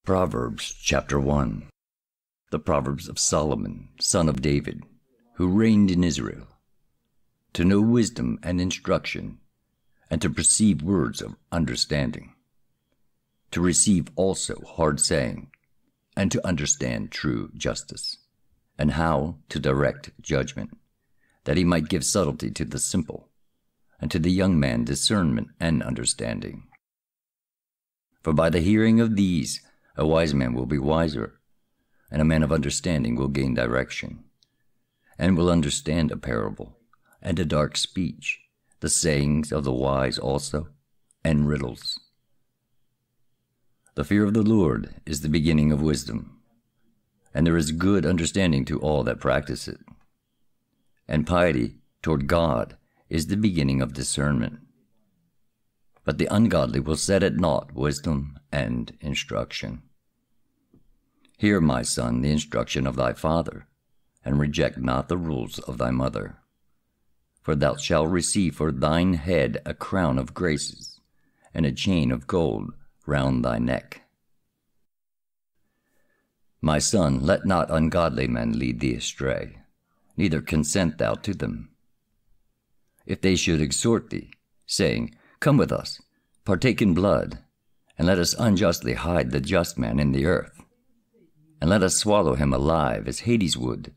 Proverbs chapter 1. The Proverbs of Solomon, son of David, who reigned in Israel, to know wisdom and instruction, and to perceive words of understanding, to receive also hard saying, and to understand true justice, and how to direct judgment, that he might give subtlety to the simple, and to the young man discernment and understanding. For by the hearing of these a wise man will be wiser, and a man of understanding will gain direction, and will understand a parable, and a dark speech, the sayings of the wise also, and riddles. The fear of the Lord is the beginning of wisdom, and there is good understanding to all that practice it. And piety toward God is the beginning of discernment. But the ungodly will set at naught wisdom and instruction. Hear, my son, the instruction of thy father, and reject not the rules of thy mother. For thou shalt receive for thine head a crown of graces, and a chain of gold round thy neck. My son, let not ungodly men lead thee astray, neither consent thou to them. If they should exhort thee, saying, Come with us, partake in blood, and let us unjustly hide the just man in the earth, and let us swallow him alive as Hades would,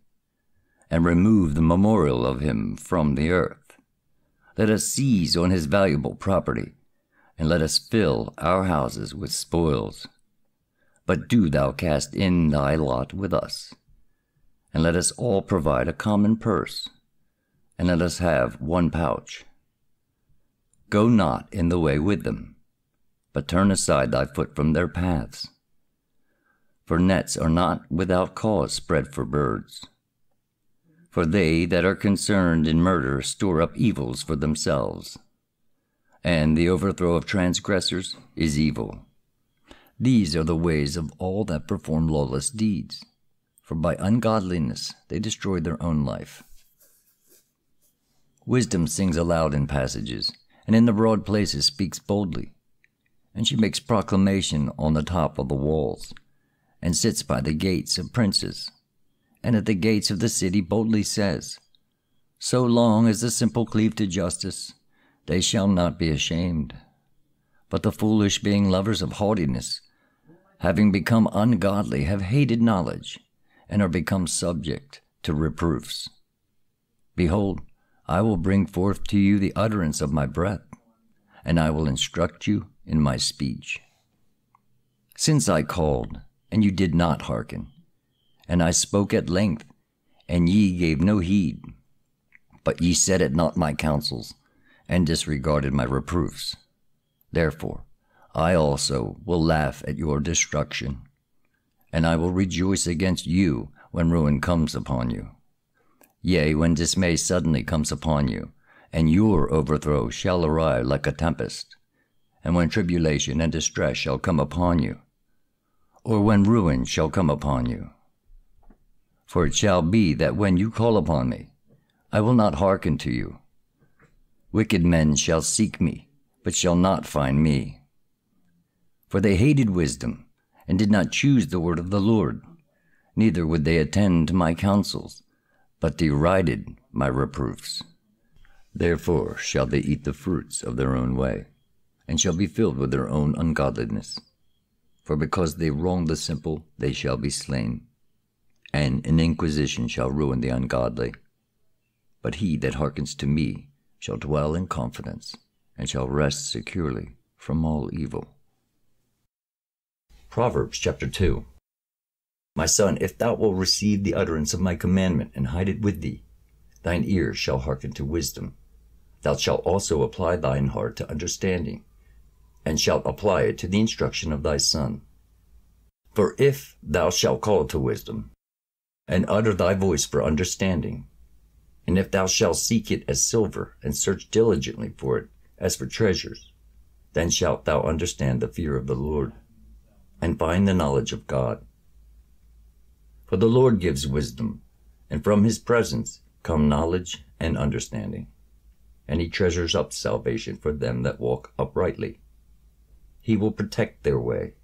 and remove the memorial of him from the earth. Let us seize on his valuable property, and let us fill our houses with spoils. But do thou cast in thy lot with us, and let us all provide a common purse, and let us have one pouch. Go not in the way with them, but turn aside thy foot from their paths. For nets are not without cause spread for birds. For they that are concerned in murder store up evils for themselves, and the overthrow of transgressors is evil. These are the ways of all that perform lawless deeds, for by ungodliness they destroy their own life. Wisdom sings aloud in passages, and in the broad places speaks boldly, and she makes proclamation on the top of the walls, and sits by the gates of princes, and at the gates of the city boldly says, So long as the simple cleave to justice, they shall not be ashamed. But the foolish, being lovers of haughtiness, having become ungodly, have hated knowledge, and are become subject to reproofs. Behold, I will bring forth to you the utterance of my breath, and I will instruct you in my speech. Since I called, and you did not hearken, and I spoke at length, and ye gave no heed, but ye set at naught my counsels, and disregarded my reproofs. Therefore I also will laugh at your destruction, and I will rejoice against you when ruin comes upon you. Yea, when dismay suddenly comes upon you, and your overthrow shall arrive like a tempest, and when tribulation and distress shall come upon you, or when ruin shall come upon you. For it shall be that when you call upon me, I will not hearken to you. Wicked men shall seek me, but shall not find me. For they hated wisdom, and did not choose the word of the Lord, neither would they attend to my counsels, but derided my reproofs. Therefore shall they eat the fruits of their own way, and shall be filled with their own ungodliness. For because they wrong the simple, they shall be slain, and an inquisition shall ruin the ungodly. But he that hearkens to me shall dwell in confidence, and shall rest securely from all evil. Proverbs chapter 2. My son, if thou wilt receive the utterance of my commandment, and hide it with thee, thine ears shall hearken to wisdom. Thou shalt also apply thine heart to understanding, and shalt apply it to the instruction of thy son. For if thou shalt call to wisdom, and utter thy voice for understanding, and if thou shalt seek it as silver, and search diligently for it as for treasures, then shalt thou understand the fear of the Lord, and find the knowledge of God. For the Lord gives wisdom, and from his presence come knowledge and understanding. And he treasures up salvation for them that walk uprightly. He will protect their way.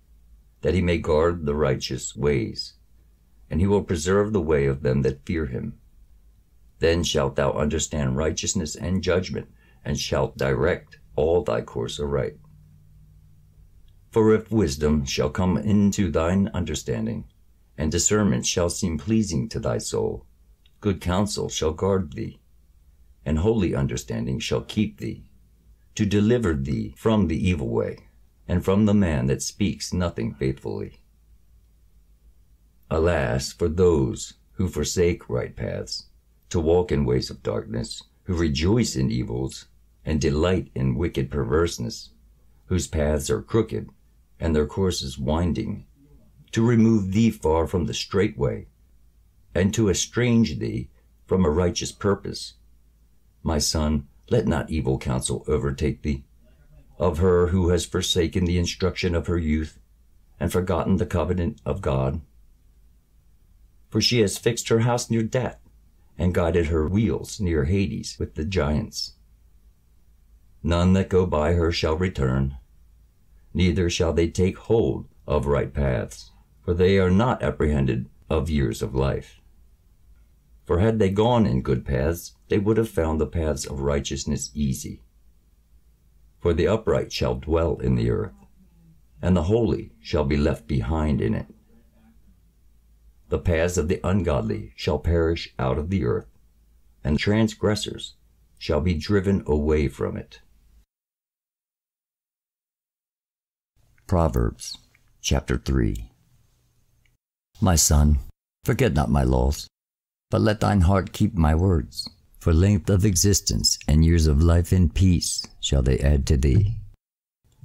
that he may guard the righteous ways, and he will preserve the way of them that fear him. Then shalt thou understand righteousness and judgment, and shalt direct all thy course aright. For if wisdom shall come into thine understanding, and discernment shall seem pleasing to thy soul, good counsel shall guard thee, and holy understanding shall keep thee, to deliver thee from the evil way, and from the man that speaks nothing faithfully. Alas, for those who forsake right paths, to walk in ways of darkness, who rejoice in evils, and delight in wicked perverseness, whose paths are crooked, and their courses winding, to remove thee far from the straight way, and to estrange thee from a righteous purpose. My son, let not evil counsel overtake thee, of her who has forsaken the instruction of her youth, and forgotten the covenant of God. For she has fixed her house near death, and guided her wheels near Hades with the giants. None that go by her shall return, neither shall they take hold of right paths, for they are not apprehended of years of life. For had they gone in good paths, they would have found the paths of righteousness easy. For the upright shall dwell in the earth, and the holy shall be left behind in it. The paths of the ungodly shall perish out of the earth, and transgressors shall be driven away from it. Proverbs chapter 3. My son, forget not my laws, but let thine heart keep my words. For length of existence and years of life in peace shall they add to thee.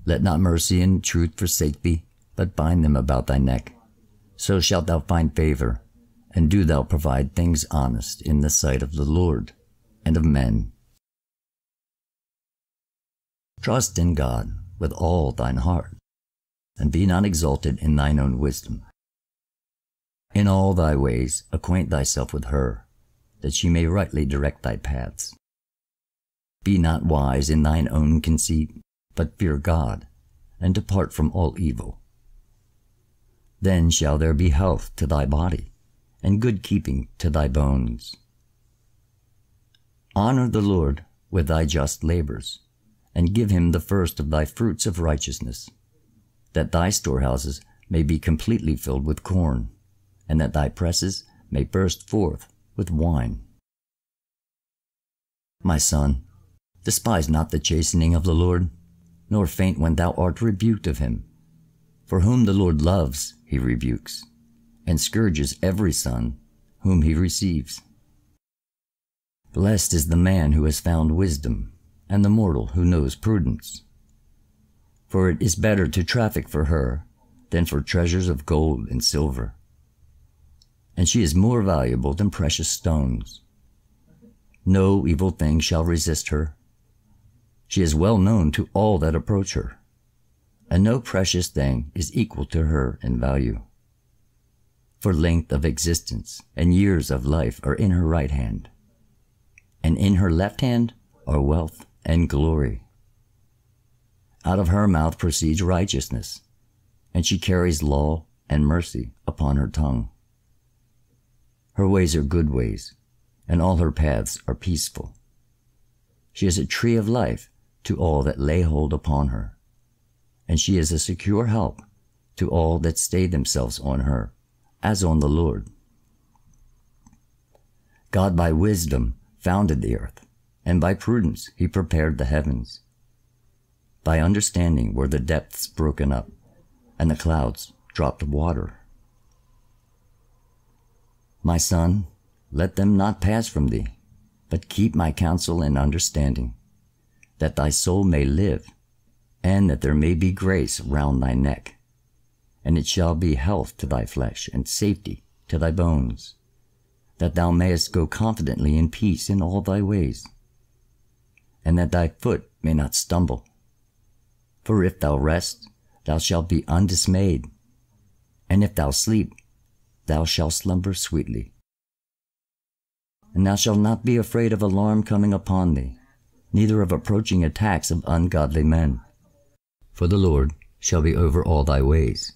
Let not mercy and truth forsake thee, but bind them about thy neck. So shalt thou find favor, and do thou provide things honest in the sight of the Lord and of men. Trust in God with all thine heart, and be not exalted in thine own wisdom. In all thy ways acquaint thyself with her, that she may rightly direct thy paths. Be not wise in thine own conceit, but fear God, and depart from all evil. Then shall there be health to thy body, and good keeping to thy bones. Honor the Lord with thy just labors, and give him the first of thy fruits of righteousness, that thy storehouses may be completely filled with corn, and that thy presses may burst forth with wine. My son, despise not the chastening of the Lord, nor faint when thou art rebuked of him. For whom the Lord loves he rebukes, and scourges every son whom he receives. Blessed is the man who has found wisdom, and the mortal who knows prudence. For it is better to traffic for her than for treasures of gold and silver, and she is more valuable than precious stones. No evil thing shall resist her. She is well known to all that approach her, and no precious thing is equal to her in value. For length of existence and years of life are in her right hand, and in her left hand are wealth and glory. Out of her mouth proceeds righteousness, and she carries law and mercy upon her tongue. Her ways are good ways, and all her paths are peaceful. She is a tree of life to all that lay hold upon her, and she is a secure help to all that stay themselves on her, as on the Lord. God by wisdom founded the earth, and by prudence he prepared the heavens. By understanding were the depths broken up, and the clouds dropped water. My son, let them not pass from thee, but keep my counsel and understanding, that thy soul may live, and that there may be grace round thy neck, and it shall be health to thy flesh and safety to thy bones, that thou mayest go confidently in peace in all thy ways, and that thy foot may not stumble. For if thou rest, thou shalt be undismayed, and if thou sleep, thou shalt slumber sweetly. And thou shalt not be afraid of alarm coming upon thee, neither of approaching attacks of ungodly men. For the Lord shall be over all thy ways,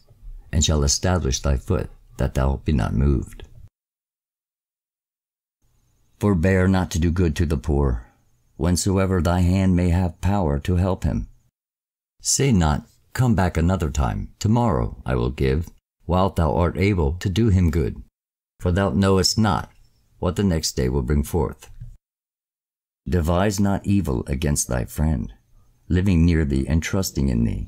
and shall establish thy foot, that thou be not moved. Forbear not to do good to the poor, whensoever thy hand may have power to help him. Say not, Come back another time, tomorrow I will give, while thou art able to do him good. For thou knowest not what the next day will bring forth. Devise not evil against thy friend, living near thee and trusting in thee.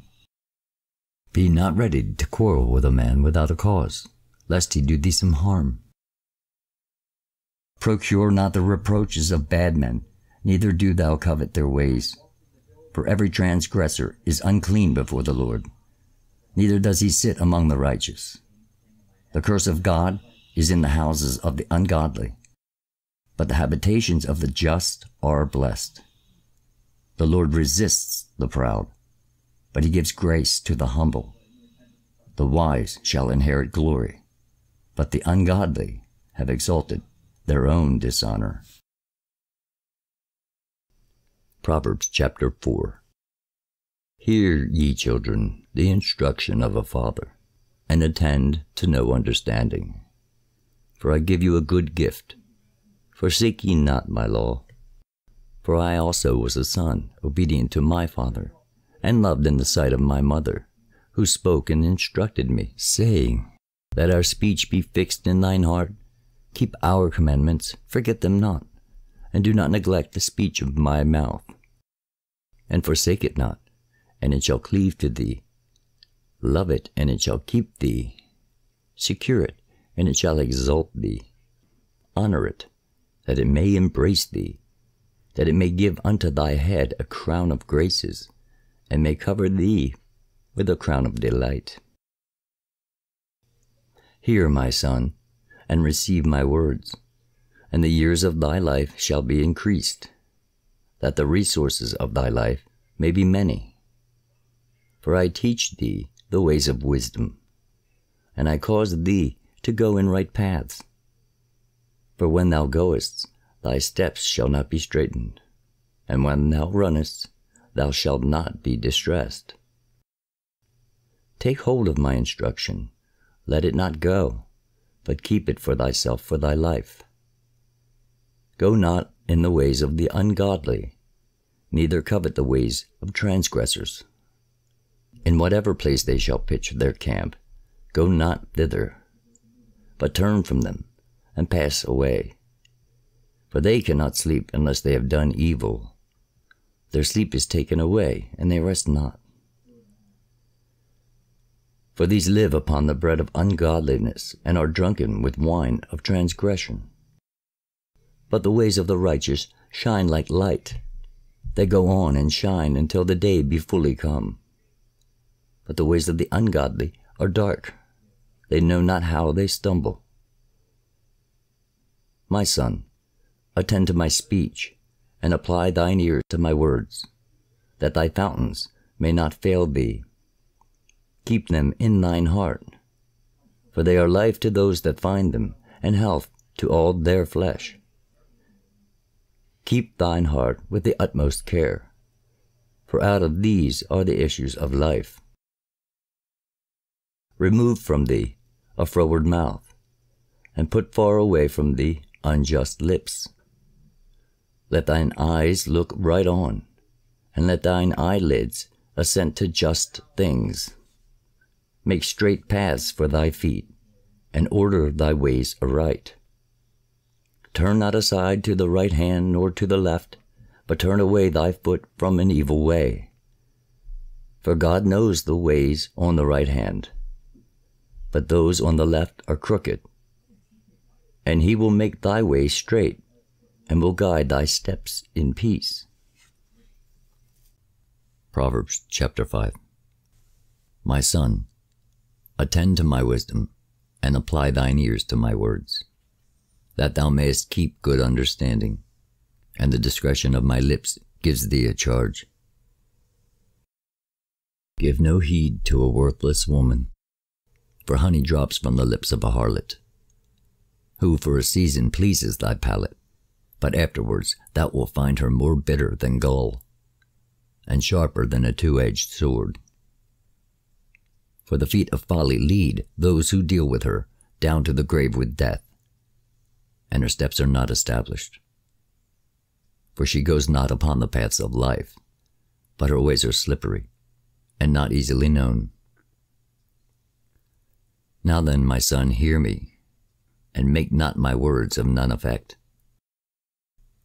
Be not ready to quarrel with a man without a cause, lest he do thee some harm. Procure not the reproaches of bad men, neither do thou covet their ways. For every transgressor is unclean before the Lord, neither does he sit among the righteous. The curse of God is in the houses of the ungodly, but the habitations of the just are blessed. The Lord resists the proud, but he gives grace to the humble. The wise shall inherit glory, but the ungodly have exalted their own dishonor. Proverbs chapter 4. Hear, ye children, the instruction of a father, and attend to know understanding. For I give you a good gift. Forsake ye not my law. For I also was a son, obedient to my father, and loved in the sight of my mother, who spoke and instructed me, saying, Let our speech be fixed in thine heart. Keep our commandments, forget them not, and do not neglect the speech of my mouth. And forsake it not, and it shall cleave to thee. Love it, and it shall keep thee. Secure it, and it shall exalt thee. Honor it, that it may embrace thee, that it may give unto thy head a crown of graces, and may cover thee with a crown of delight. Hear, my son, and receive my words, and the years of thy life shall be increased, that the resources of thy life may be many. For I teach thee the ways of wisdom, and I cause thee to go in right paths. For when thou goest, thy steps shall not be straitened, and when thou runnest, thou shalt not be distressed. Take hold of my instruction, let it not go, but keep it for thyself for thy life. Go not in the ways of the ungodly, neither covet the ways of transgressors. In whatever place they shall pitch their camp, go not thither, but turn from them, and pass away. For they cannot sleep unless they have done evil. Their sleep is taken away, and they rest not. For these live upon the bread of ungodliness, and are drunken with wine of transgression. But the ways of the righteous shine like light. They go on and shine until the day be fully come. But the ways of the ungodly are dark. They know not how they stumble. My son, attend to my speech, and apply thine ears to my words, that thy fountains may not fail thee. Keep them in thine heart, for they are life to those that find them, and health to all their flesh. Keep thine heart with the utmost care, for out of these are the issues of life. Remove from thee a froward mouth, and put far away from thee unjust lips. Let thine eyes look right on, and let thine eyelids assent to just things. Make straight paths for thy feet, and order thy ways aright. Turn not aside to the right hand nor to the left, but turn away thy foot from an evil way. For God knows the ways on the right hand, but those on the left are crooked. And he will make thy way straight, and will guide thy steps in peace. Proverbs chapter 5. My son, attend to my wisdom, and apply thine ears to my words, that thou mayest keep good understanding, and the discretion of my lips gives thee a charge. Give no heed to a worthless woman, for honey drops from the lips of a harlot, who for a season pleases thy palate, but afterwards thou wilt find her more bitter than gall, and sharper than a two-edged sword. For the feet of folly lead those who deal with her down to the grave with death, and her steps are not established. For she goes not upon the paths of life, but her ways are slippery, and not easily known. Now then, my son, hear me, and make not my words of none effect.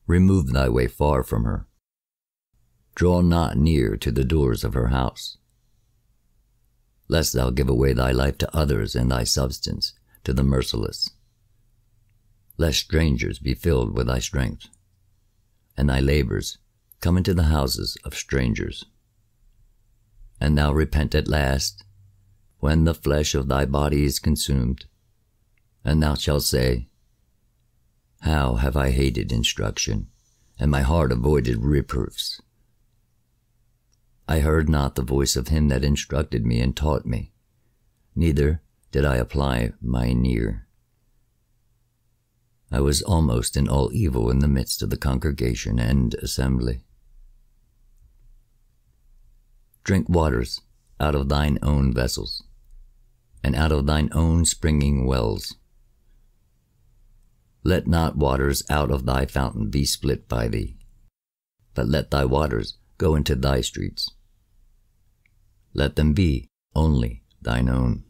Remove thy way far from her. Draw not near to the doors of her house, lest thou give away thy life to others and thy substance to the merciless, lest strangers be filled with thy strength, and thy labors come into the houses of strangers. And thou repent at last, when the flesh of thy body is consumed, and thou shalt say, How have I hated instruction, and my heart avoided reproofs? I heard not the voice of him that instructed me and taught me, neither did I apply mine ear. I was almost in all evil in the midst of the congregation and assembly. Drink waters out of thine own vessels, and out of thine own springing wells. Let not waters out of thy fountain be split by thee, but let thy waters go into thy streets. Let them be only thine own,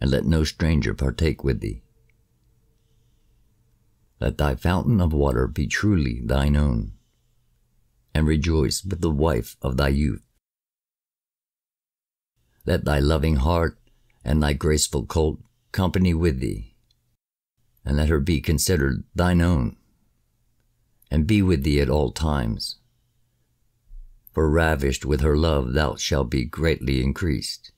and let no stranger partake with thee. Let thy fountain of water be truly thine own, and rejoice with the wife of thy youth. Let thy loving heart and thy graceful colt company with thee, and let her be considered thine own, and be with thee at all times. For ravished with her love thou shalt be greatly increased.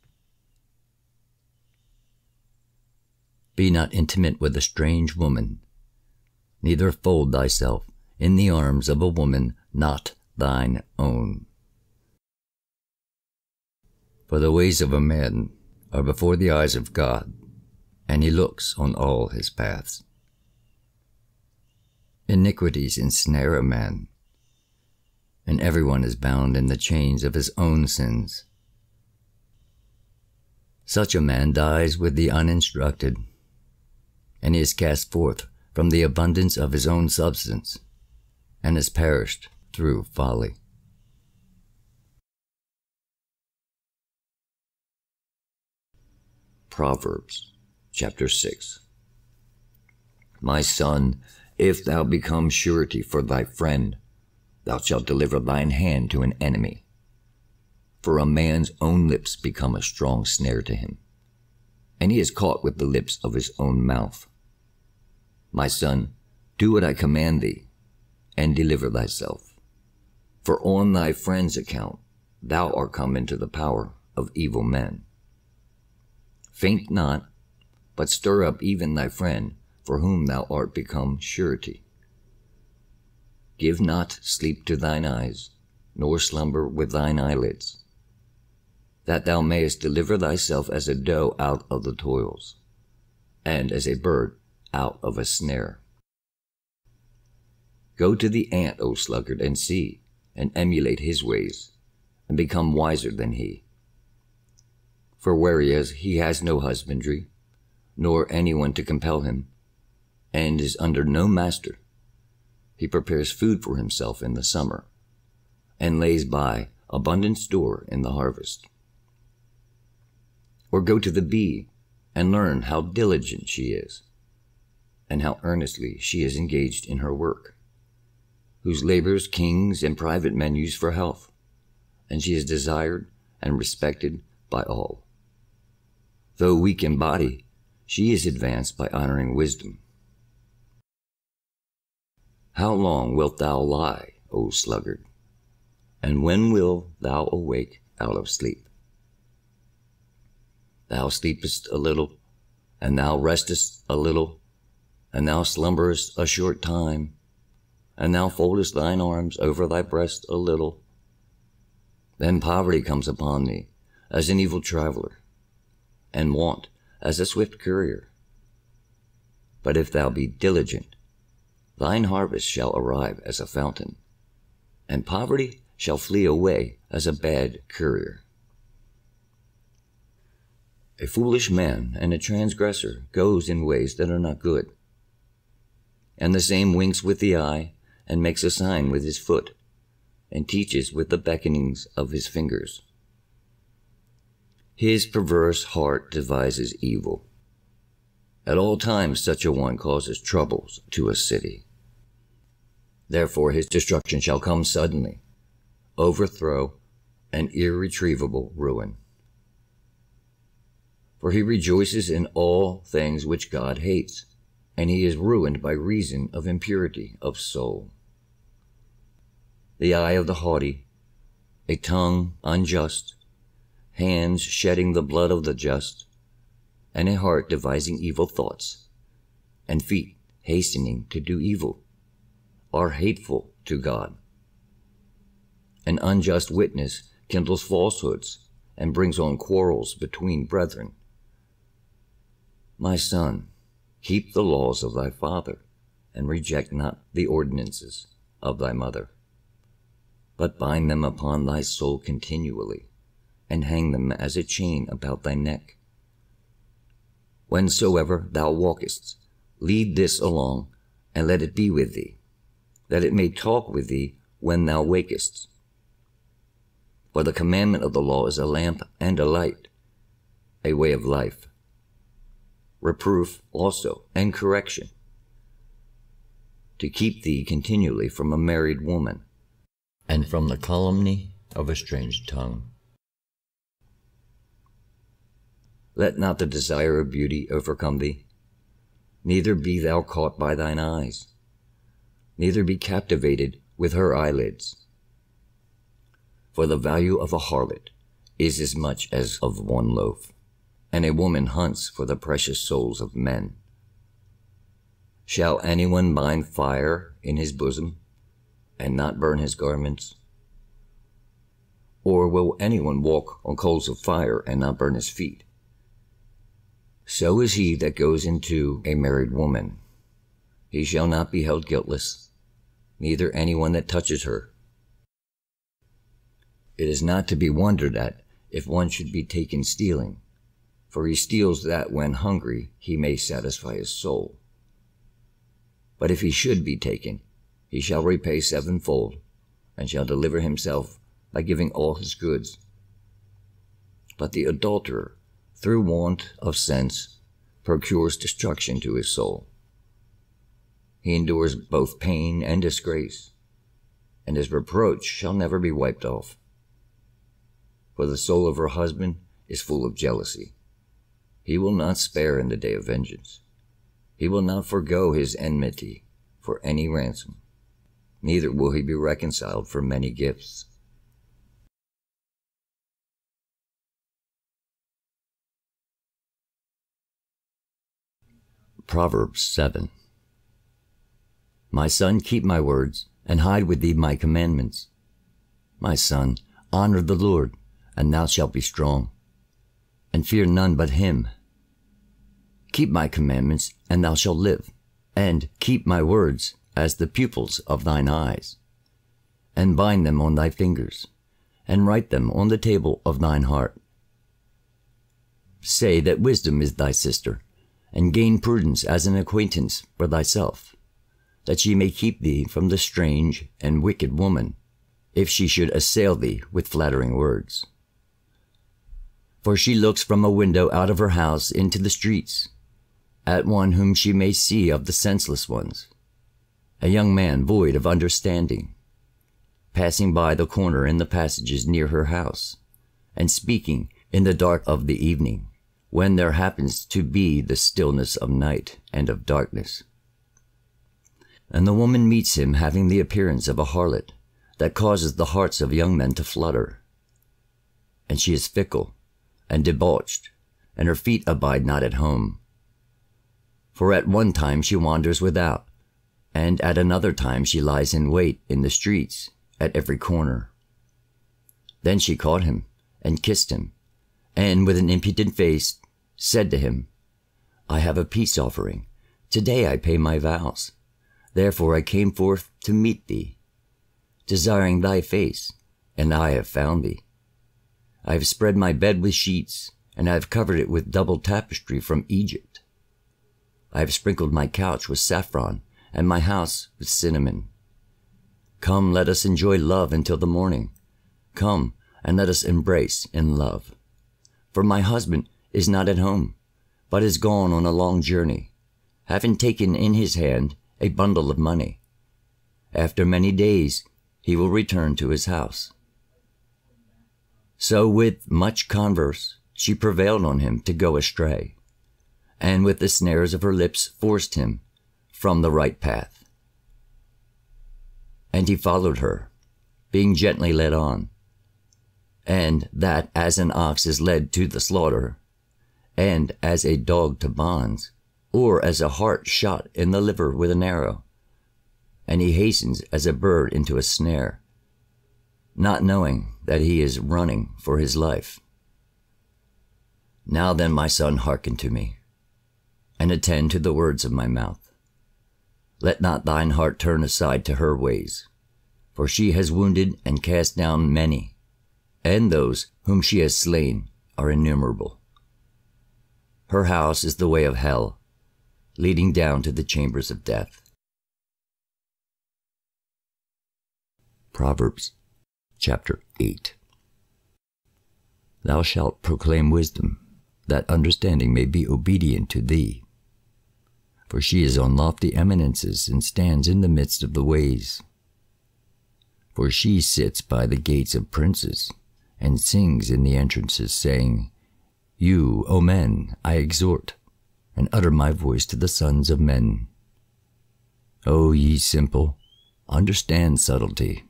Be not intimate with a strange woman, neither fold thyself in the arms of a woman not thine own. For the ways of a man are before the eyes of God, and he looks on all his paths. Iniquities ensnare a man, and everyone is bound in the chains of his own sins. Such a man dies with the uninstructed, and he is cast forth from the abundance of his own substance, and is perished through folly. Proverbs chapter 6. My son, if thou become surety for thy friend, thou shalt deliver thine hand to an enemy. For a man's own lips become a strong snare to him, and he is caught with the lips of his own mouth. My son, do what I command thee, and deliver thyself. For on thy friend's account thou art come into the power of evil men. Faint not, but stir up even thy friend, for whom thou art become surety. Give not sleep to thine eyes, nor slumber with thine eyelids, that thou mayest deliver thyself as a doe out of the toils, and as a bird out of a snare. Go to the ant, O sluggard, and see, and emulate his ways, and become wiser than he. For whereas he has no husbandry, nor anyone to compel him, and is under no master, he prepares food for himself in the summer, and lays by abundant store in the harvest. Or go to the bee, and learn how diligent she is, and how earnestly she is engaged in her work, whose labors kings and private men use for health, and she is desired and respected by all. Though weak in body, she is advanced by honoring wisdom. How long wilt thou lie, O sluggard? And when wilt thou awake out of sleep? Thou sleepest a little, and thou restest a little, and thou slumberest a short time, and thou foldest thine arms over thy breast a little. Then poverty comes upon thee as an evil traveler, and want as a swift courier. But if thou be diligent, thine harvest shall arrive as a fountain, and poverty shall flee away as a bad courier. A foolish man and a transgressor goes in ways that are not good. And the same winks with the eye, and makes a sign with his foot, and teaches with the beckonings of his fingers. His perverse heart devises evil. At all times such a one causes troubles to a city. Therefore his destruction shall come suddenly, overthrow, and irretrievable ruin. For he rejoices in all things which God hates, and he is ruined by reason of impurity of soul. The eye of the haughty, a tongue unjust, hands shedding the blood of the just, and a heart devising evil thoughts, and feet hastening to do evil, are hateful to God. An unjust witness kindles falsehoods, and brings on quarrels between brethren. My son, keep the laws of thy father, and reject not the ordinances of thy mother, but bind them upon thy soul continually, and hang them as a chain about thy neck. Whensoever thou walkest, lead this along, and let it be with thee, that it may talk with thee when thou wakest. For the commandment of the law is a lamp and a light, a way of life. Reproof also and correction, to keep thee continually from a married woman, and from the calumny of a strange tongue. Let not the desire of beauty overcome thee, neither be thou caught by thine eyes, neither be captivated with her eyelids. For the value of a harlot is as much as of one loaf, and a woman hunts for the precious souls of men. Shall anyone bind fire in his bosom, and not burn his garments? Or will anyone walk on coals of fire, and not burn his feet? So is he that goes into a married woman. He shall not be held guiltless, neither anyone that touches her. It is not to be wondered at if one should be taken stealing, for he steals that when hungry he may satisfy his soul. But if he should be taken, he shall repay sevenfold, and shall deliver himself by giving all his goods. But the adulterer, through want of sense, procures destruction to his soul. He endures both pain and disgrace, and his reproach shall never be wiped off. For the soul of her husband is full of jealousy. He will not spare in the day of vengeance. He will not forego his enmity for any ransom, neither will he be reconciled for many gifts. Proverbs 7. My son, keep my words, and hide with thee my commandments. My son, honor the Lord, and thou shalt be strong, and fear none but him. Keep my commandments, and thou shalt live, and keep my words as the pupils of thine eyes, and bind them on thy fingers, and write them on the table of thine heart. Say that wisdom is thy sister, and gain prudence as an acquaintance for thyself, that she may keep thee from the strange and wicked woman, if she should assail thee with flattering words. For she looks from a window out of her house into the streets, at one whom she may see of the senseless ones, a young man void of understanding, passing by the corner in the passages near her house, and speaking in the dark of the evening, when there happens to be the stillness of night and of darkness. And the woman meets him having the appearance of a harlot, that causes the hearts of young men to flutter. And she is fickle and debauched, and her feet abide not at home. For at one time she wanders without, and at another time she lies in wait in the streets at every corner. Then she caught him, and kissed him, and with an impudent face said to him, I have a peace offering. Today I pay my vows. Therefore I came forth to meet thee, desiring thy face, and I have found thee. I have spread my bed with sheets, and I have covered it with double tapestry from Egypt. I have sprinkled my couch with saffron, and my house with cinnamon. Come, let us enjoy love until the morning. Come, and let us embrace in love. For my husband is not at home, but is gone on a long journey, having taken in his hand a bundle of money. After many days he will return to his house. So with much converse she prevailed on him to go astray, and with the snares of her lips forced him from the right path. And he followed her, being gently led on, and that as an ox is led to the slaughter, and as a dog to bonds, or as a hart shot in the liver with an arrow, and he hastens as a bird into a snare, not knowing that he is running for his life. Now then, my son, hearken to me, and attend to the words of my mouth. Let not thine heart turn aside to her ways, for she has wounded and cast down many, and those whom she has slain are innumerable. Her house is the way of hell, leading down to the chambers of death. Proverbs chapter 8. Thou shalt proclaim wisdom, that understanding may be obedient to thee. For she is on lofty eminences, and stands in the midst of the ways. For she sits by the gates of princes, and sings in the entrances, saying, You, O men, I exhort, and utter my voice to the sons of men. O ye simple, understand subtlety,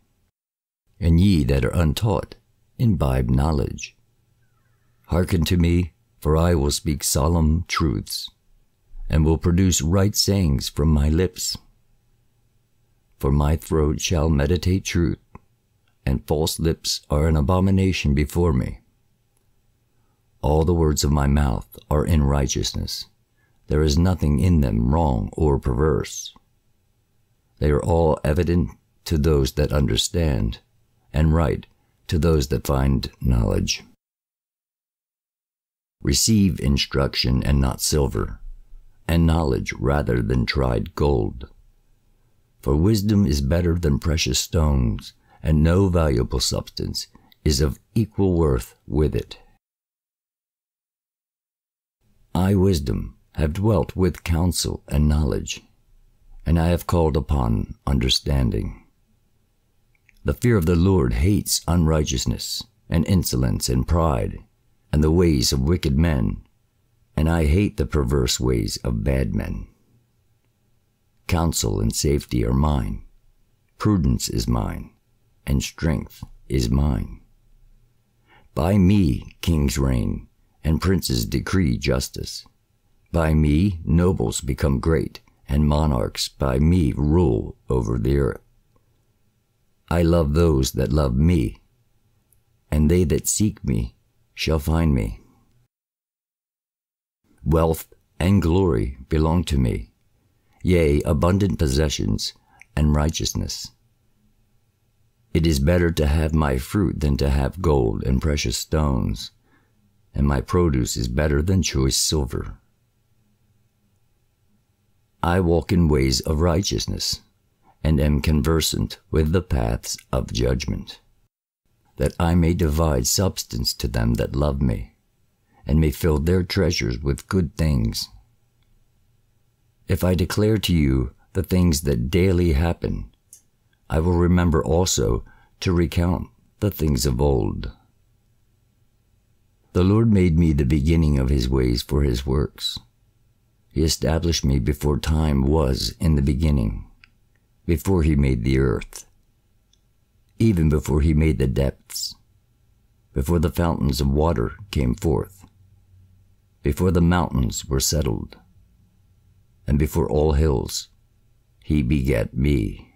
and ye that are untaught, imbibe knowledge. Hearken to me, for I will speak solemn truths, and will produce right sayings from my lips. For my throat shall meditate truth, and false lips are an abomination before me. All the words of my mouth are in righteousness. There is nothing in them wrong or perverse. They are all evident to those that understand, and right to those that find knowledge. Receive instruction and not silver, and knowledge rather than tried gold. For wisdom is better than precious stones, and no valuable substance is of equal worth with it. I, wisdom, have dwelt with counsel and knowledge, and I have called upon understanding. The fear of the Lord hates unrighteousness, and insolence, and pride, and the ways of wicked men, and I hate the perverse ways of bad men. Counsel and safety are mine, prudence is mine, and strength is mine. By me kings reign, and princes decree justice. By me nobles become great, and monarchs by me rule over the earth. I love those that love me, and they that seek me shall find me. Wealth and glory belong to me, yea, abundant possessions and righteousness. It is better to have my fruit than to have gold and precious stones, and my produce is better than choice silver. I walk in ways of righteousness, and am conversant with the paths of judgment, that I may divide substance to them that love me, and may fill their treasures with good things. If I declare to you the things that daily happen, I will remember also to recount the things of old. The Lord made me the beginning of his ways for his works. He established me before time was in the beginning, before he made the earth, even before he made the depths, before the fountains of water came forth, before the mountains were settled, and before all hills he begat me.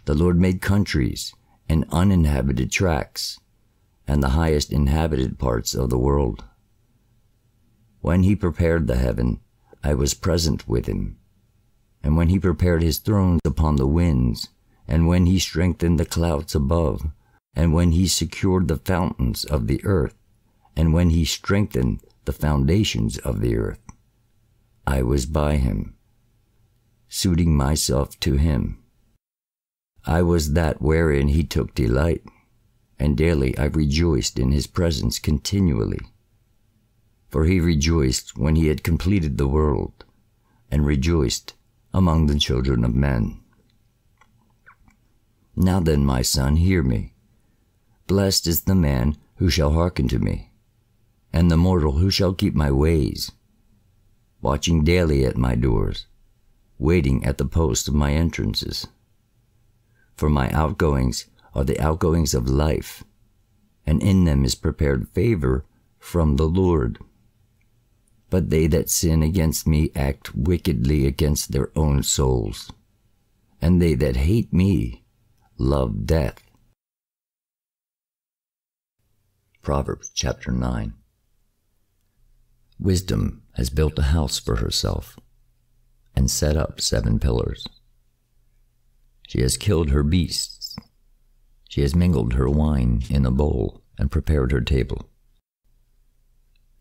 The Lord made countries and uninhabited tracts, and the highest inhabited parts of the world. When he prepared the heaven, I was present with him. And when he prepared his thrones upon the winds, and when he strengthened the clouds above, and when he secured the fountains of the earth, and when he strengthened the foundations of the earth. I was by him, suiting myself to him. I was that wherein he took delight, and daily I rejoiced in his presence continually. For he rejoiced when he had completed the world, and rejoiced among the children of men. Now then, my son, hear me. Blessed is the man who shall hearken to me, and the mortal who shall keep my ways, watching daily at my doors, waiting at the posts of my entrances. For my outgoings are the outgoings of life, and in them is prepared favor from the Lord. But they that sin against me act wickedly against their own souls, and they that hate me love death. Proverbs chapter 9. Wisdom has built a house for herself, and set up 7 pillars. She has killed her beasts. She has mingled her wine in a bowl, and prepared her table.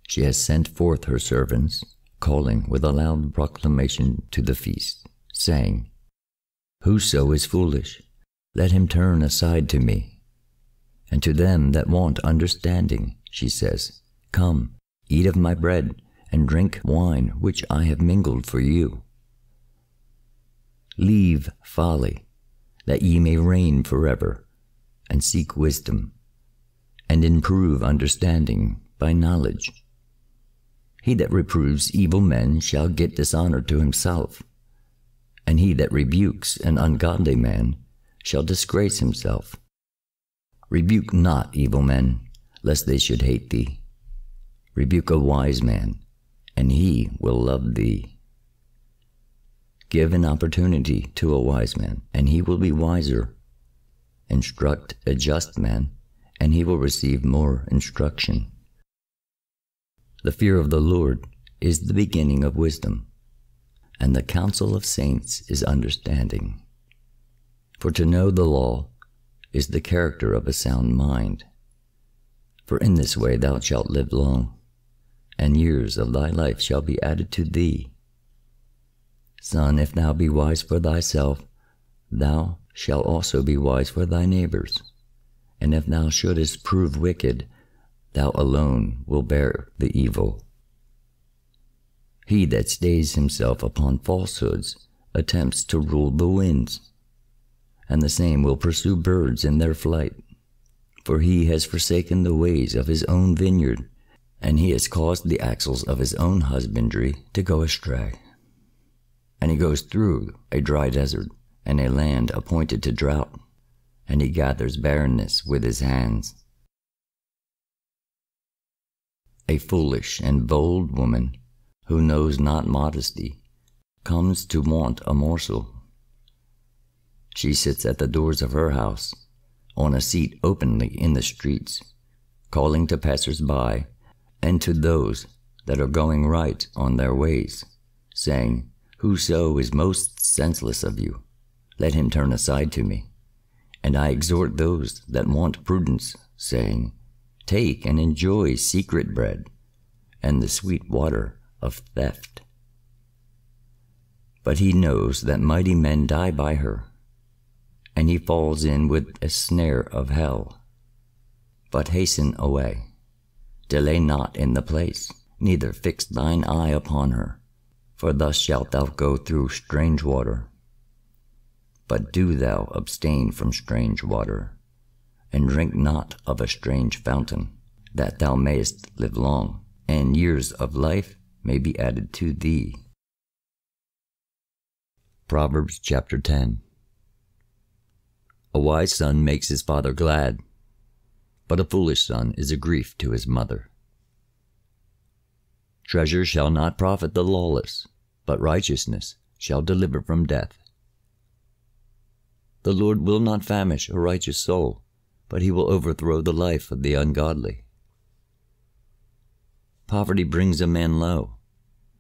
She has sent forth her servants, calling with a loud proclamation to the feast, saying, Whoso is foolish, let him turn aside to me. And to them that want understanding, she says, Come, eat of my bread, and drink wine which I have mingled for you. Leave folly, that ye may reign forever, and seek wisdom, and improve understanding by knowledge. He that reproves evil men shall get dishonor to himself, and he that rebukes an ungodly man shall disgrace himself. Rebuke not evil men, lest they should hate thee. Rebuke a wise man, and he will love thee. Give an opportunity to a wise man, and he will be wiser. Instruct a just man, and he will receive more instruction. The fear of the Lord is the beginning of wisdom, and the counsel of saints is understanding. For to know the law is the character of a sound mind. For in this way thou shalt live long, and years of thy life shall be added to thee. Son, if thou be wise for thyself, thou shalt also be wise for thy neighbors. And if thou shouldest prove wicked, thou alone will bear the evil. He that stays himself upon falsehoods attempts to rule the winds, and the same will pursue birds in their flight. For he has forsaken the ways of his own vineyard, and he has caused the axles of his own husbandry to go astray. And he goes through a dry desert, and a land appointed to drought, and he gathers barrenness with his hands. A foolish and bold woman, who knows not modesty, comes to want a morsel. She sits at the doors of her house, on a seat openly in the streets, calling to passers-by, and to those that are going right on their ways, saying, Whoso is most senseless of you, let him turn aside to me. And I exhort those that want prudence, saying, Take and enjoy secret bread, and the sweet water of theft. But he knows that mighty men die by her, and he falls in with a snare of hell. But hasten away, delay not in the place, neither fix thine eye upon her, for thus shalt thou go through strange water. But do thou abstain from strange water, and drink not of a strange fountain, that thou mayest live long, and years of life may be added to thee. Proverbs chapter 10. A wise son makes his father glad, but a foolish son is a grief to his mother. Treasure shall not profit the lawless, but righteousness shall deliver from death. The Lord will not famish a righteous soul, but he will overthrow the life of the ungodly. Poverty brings a man low,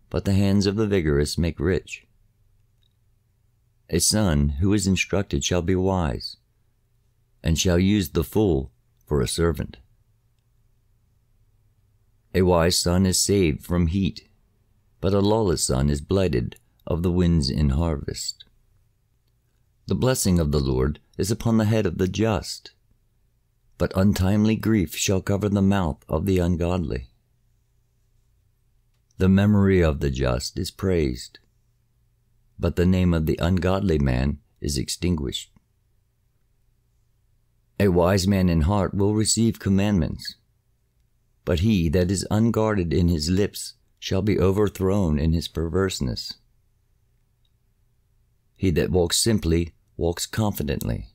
but the hands of the vigorous make rich. A son who is instructed shall be wise, and shall use the fool for a servant. A wise son is saved from heat, but a lawless son is blighted of the winds in harvest. The blessing of the Lord is upon the head of the just, but untimely grief shall cover the mouth of the ungodly. The memory of the just is praised, but the name of the ungodly man is extinguished. A wise man in heart will receive commandments, but he that is unguarded in his lips shall be overthrown in his perverseness. He that walks simply walks confidently,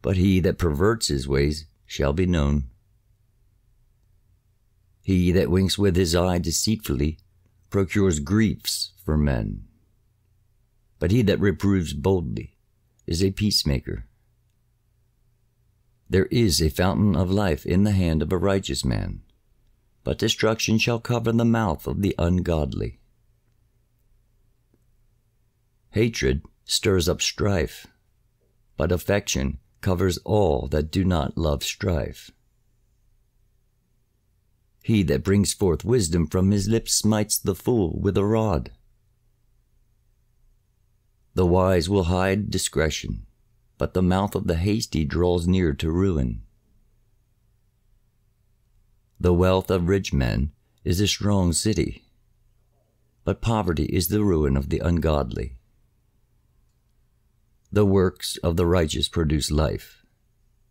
but he that perverts his ways shall be known. He that winks with his eye deceitfully procures griefs for men, but he that reproves boldly is a peacemaker. There is a fountain of life in the hand of a righteous man, but destruction shall cover the mouth of the ungodly. Hatred stirs up strife, but affection covers all that do not love strife. He that brings forth wisdom from his lips smites the fool with a rod. The wise will hide discretion, but the mouth of the hasty draws near to ruin. The wealth of rich men is a strong city, but poverty is the ruin of the ungodly. The works of the righteous produce life,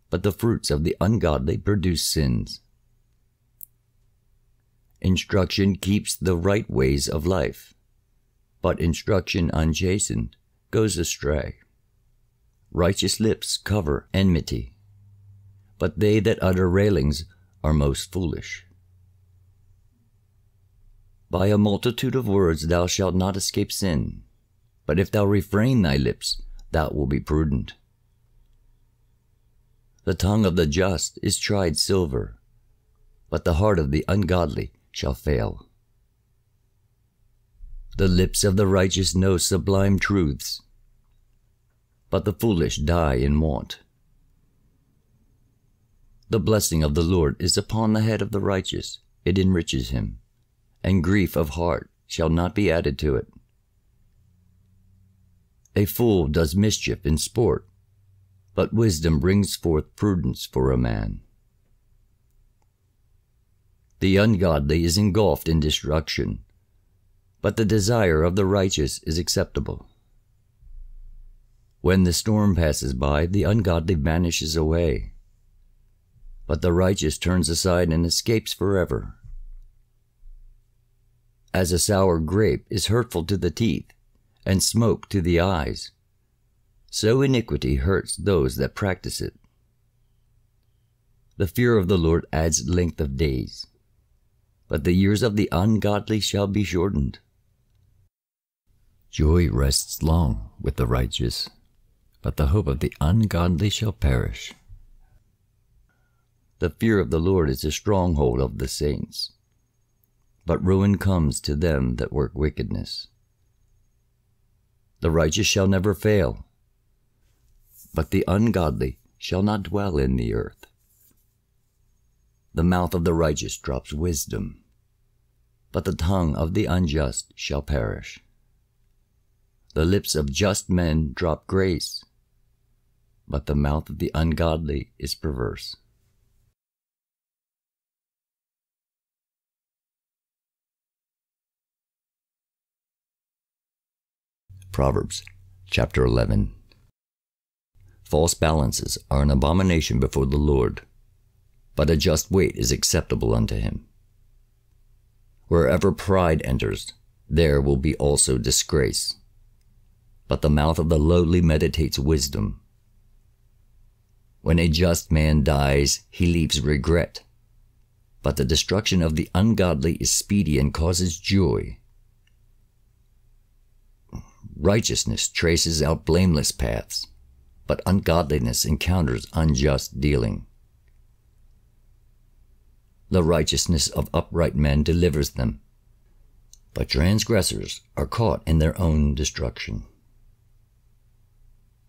but the fruits of the ungodly produce sins. Instruction keeps the right ways of life, but instruction unchastened goes astray. Righteous lips cover enmity, but they that utter railings are most foolish. By a multitude of words thou shalt not escape sin, but if thou refrain thy lips, thou wilt be prudent. The tongue of the just is tried silver, but the heart of the ungodly shall fail. The lips of the righteous know sublime truths, but the foolish die in want. The blessing of the Lord is upon the head of the righteous, it enriches him, and grief of heart shall not be added to it. A fool does mischief in sport, but wisdom brings forth prudence for a man. The ungodly is engulfed in destruction, but the desire of the righteous is acceptable. When the storm passes by, the ungodly vanishes away, but the righteous turns aside and escapes forever. As a sour grape is hurtful to the teeth, and smoke to the eyes, so iniquity hurts those that practice it. The fear of the Lord adds length of days, but the years of the ungodly shall be shortened. Joy rests long with the righteous, but the hope of the ungodly shall perish. The fear of the Lord is a stronghold of the saints, but ruin comes to them that work wickedness. The righteous shall never fail, but the ungodly shall not dwell in the earth. The mouth of the righteous drops wisdom, but the tongue of the unjust shall perish. The lips of just men drop grace, but the mouth of the ungodly is perverse. Proverbs chapter 11. False balances are an abomination before the Lord, but a just weight is acceptable unto him. Wherever pride enters, there will be also disgrace, but the mouth of the lowly meditates wisdom. When a just man dies, he leaves regret, but the destruction of the ungodly is speedy and causes joy. Righteousness traces out blameless paths, but ungodliness encounters unjust dealing. The righteousness of upright men delivers them, but transgressors are caught in their own destruction.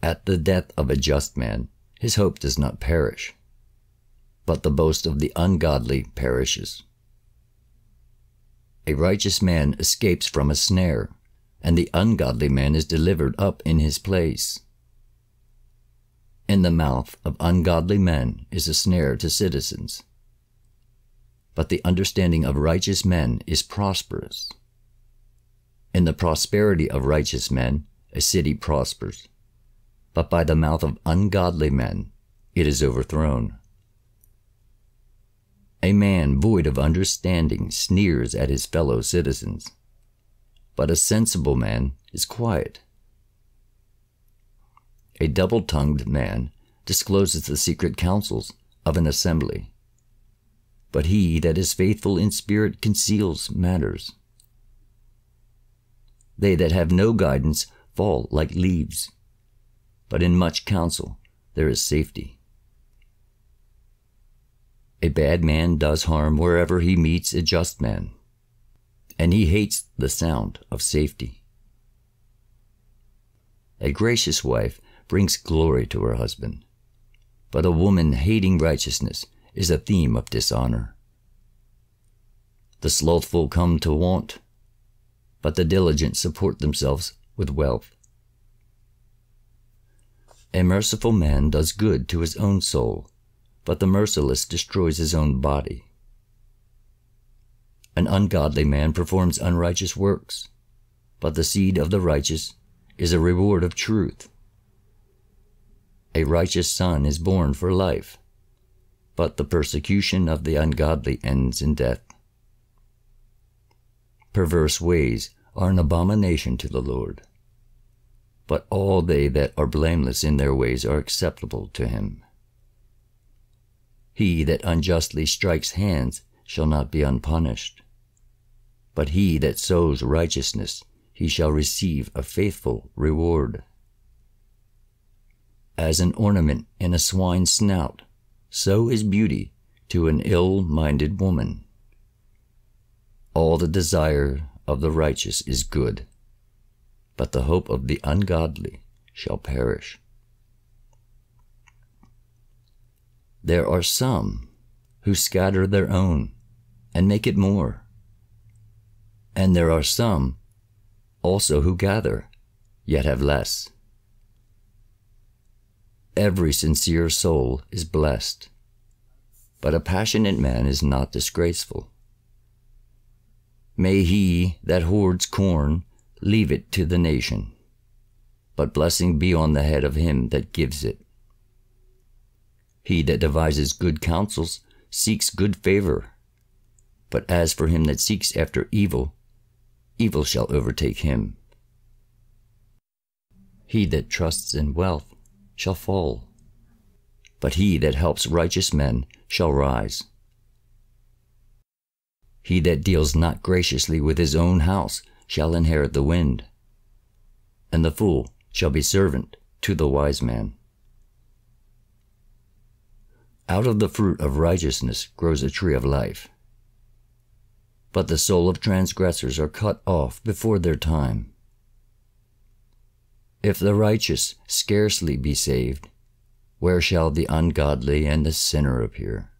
At the death of a just man, his hope does not perish, but the boast of the ungodly perishes. A righteous man escapes from a snare, and the ungodly man is delivered up in his place. In the mouth of ungodly men is a snare to citizens, but the understanding of righteous men is prosperous. In the prosperity of righteous men a city prospers, but by the mouth of ungodly men it is overthrown. A man void of understanding sneers at his fellow citizens, but a sensible man is quiet. A double-tongued man discloses the secret counsels of an assembly, but he that is faithful in spirit conceals matters. They that have no guidance fall like leaves, but in much counsel there is safety. A bad man does harm wherever he meets a just man, and he hates the sound of safety. A gracious wife brings glory to her husband, but a woman hating righteousness is a theme of dishonor. The slothful come to want, but the diligent support themselves with wealth. A merciful man does good to his own soul, but the merciless destroys his own body. An ungodly man performs unrighteous works, but the seed of the righteous is a reward of truth. A righteous son is born for life, but the persecution of the ungodly ends in death. Perverse ways are an abomination to the Lord, but all they that are blameless in their ways are acceptable to him. He that unjustly strikes hands shall not be unpunished, but he that sows righteousness, he shall receive a faithful reward. As an ornament in a swine's snout, so is beauty to an ill-minded woman. All the desire of the righteous is good, but the hope of the ungodly shall perish. There are some who scatter their own and make it more, and there are some also who gather, yet have less. Every sincere soul is blessed, but a passionate man is not disgraceful. May he that hoards corn leave it to the nation, but blessing be on the head of him that gives it. He that devises good counsels seeks good favor, but as for him that seeks after evil, evil shall overtake him. He that trusts in wealth shall fall, but he that helps righteous men shall rise. He that deals not graciously with his own house shall inherit the wind, and the fool shall be servant to the wise man. Out of the fruit of righteousness grows a tree of life, but the soul of transgressors are cut off before their time. If the righteous scarcely be saved, where shall the ungodly and the sinner appear?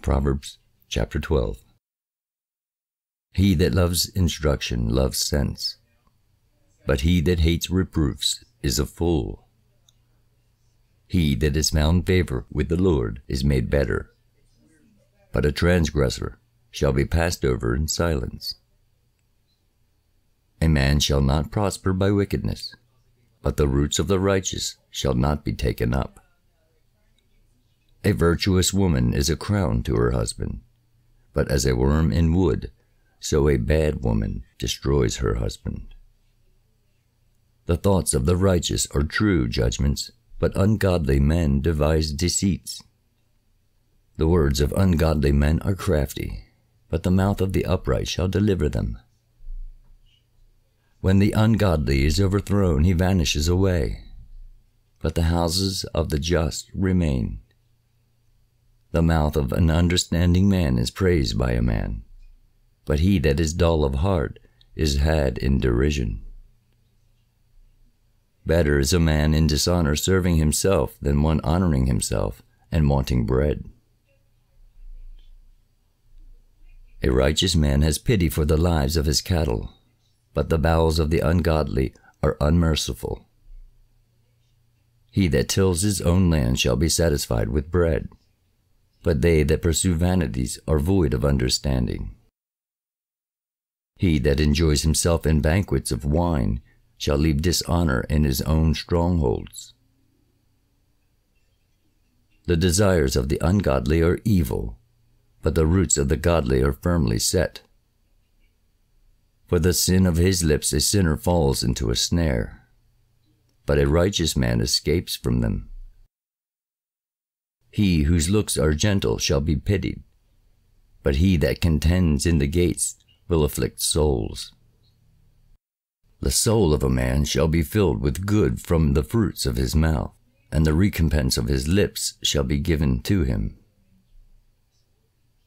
Proverbs chapter 12. He that loves instruction loves sense, but he that hates reproofs is a fool. He that is found favor with the Lord is made better, but a transgressor shall be passed over in silence. A man shall not prosper by wickedness, but the roots of the righteous shall not be taken up. A virtuous woman is a crown to her husband, but as a worm in wood, so a bad woman destroys her husband. The thoughts of the righteous are true judgments, but ungodly men devise deceits. The words of ungodly men are crafty, but the mouth of the upright shall deliver them. When the ungodly is overthrown, he vanishes away, but the houses of the just remain. The mouth of an understanding man is praised by a man, but he that is dull of heart is had in derision. Better is a man in dishonor serving himself than one honoring himself and wanting bread. A righteous man has pity for the lives of his cattle, but the bowels of the ungodly are unmerciful. He that tills his own land shall be satisfied with bread, but they that pursue vanities are void of understanding. He that enjoys himself in banquets of wine shall leave dishonor in his own strongholds. The desires of the ungodly are evil, but the roots of the godly are firmly set. For the sin of his lips a sinner falls into a snare, but a righteous man escapes from them. He whose looks are gentle shall be pitied, but he that contends in the gates will afflict souls. The soul of a man shall be filled with good from the fruits of his mouth, and the recompense of his lips shall be given to him.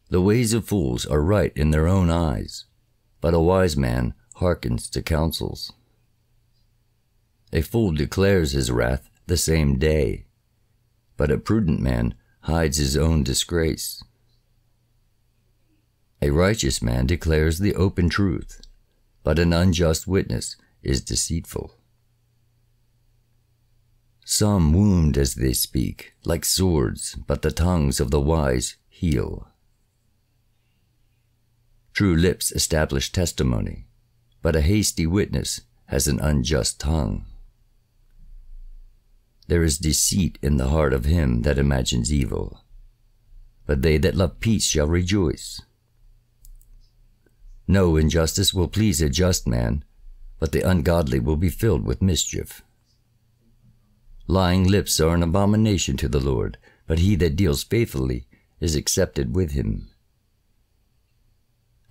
The ways of fools are right in their own eyes, but a wise man hearkens to counsels. A fool declares his wrath the same day, but a prudent man hides his own disgrace. A righteous man declares the open truth, but an unjust witness is deceitful. Some wound as they speak, like swords, but the tongues of the wise heal. True lips establish testimony, but a hasty witness has an unjust tongue. There is deceit in the heart of him that imagines evil, but they that love peace shall rejoice. No injustice will please a just man, but the ungodly will be filled with mischief. Lying lips are an abomination to the Lord, but he that deals faithfully is accepted with him.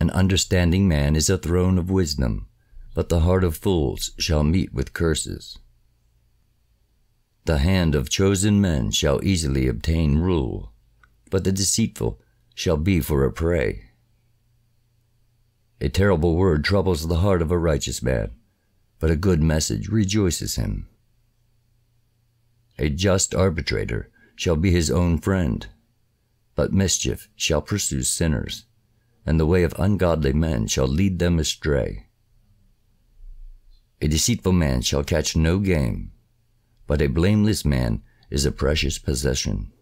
An understanding man is a throne of wisdom, but the heart of fools shall meet with curses. The hand of chosen men shall easily obtain rule, but the deceitful shall be for a prey. A terrible word troubles the heart of a righteous man, but a good message rejoices him. A just arbitrator shall be his own friend, but mischief shall pursue sinners, and the way of ungodly men shall lead them astray. A deceitful man shall catch no game, but a blameless man is a precious possession.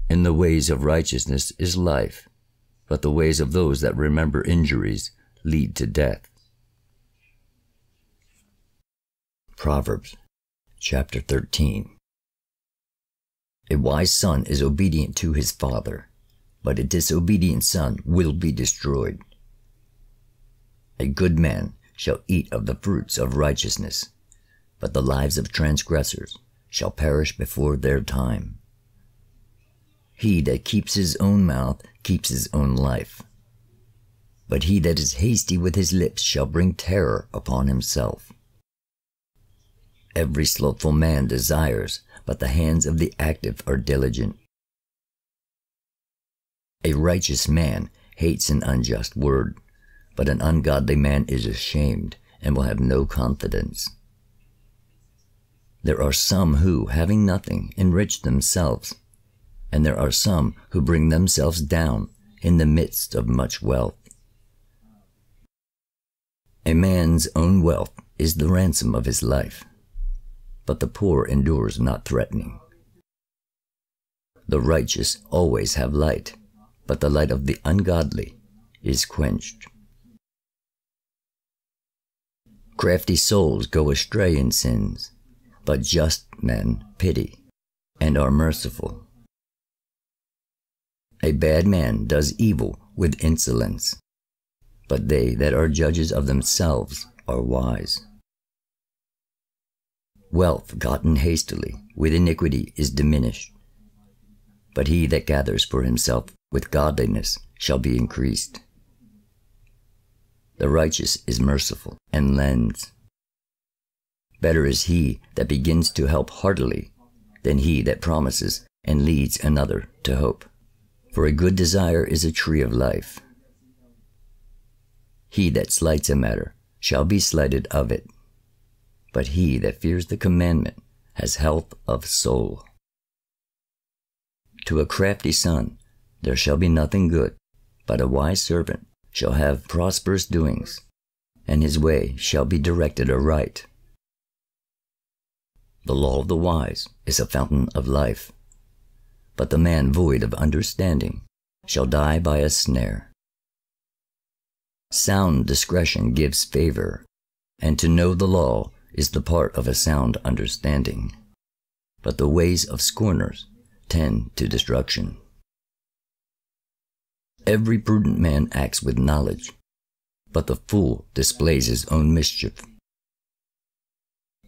In the ways of righteousness is life, but the ways of those that remember injuries lead to death. Proverbs chapter 13. A wise son is obedient to his father, but a disobedient son will be destroyed. A good man shall eat of the fruits of righteousness, but the lives of transgressors shall perish before their time. He that keeps his own mouth keeps his own life, but he that is hasty with his lips shall bring terror upon himself. Every slothful man desires, but the hands of the active are diligent. A righteous man hates an unjust word, but an ungodly man is ashamed and will have no confidence. There are some who, having nothing, enrich themselves, and there are some who bring themselves down in the midst of much wealth. A man's own wealth is the ransom of his life, but the poor endures not threatening. The righteous always have light, but the light of the ungodly is quenched. Crafty souls go astray in sins, but just men pity and are merciful. A bad man does evil with insolence, but they that are judges of themselves are wise. Wealth gotten hastily with iniquity is diminished, but he that gathers for himself with godliness shall be increased. The righteous is merciful and lends. Better is he that begins to help heartily than he that promises and leads another to hope. For a good desire is a tree of life. He that slights a matter shall be slighted of it, but he that fears the commandment has health of soul. To a crafty son there shall be nothing good, but a wise servant shall have prosperous doings, and his way shall be directed aright. The law of the wise is a fountain of life, but the man void of understanding shall die by a snare. Sound discretion gives favor, and to know the law is the part of a sound understanding, but the ways of scorners tend to destruction. Every prudent man acts with knowledge, but the fool displays his own mischief.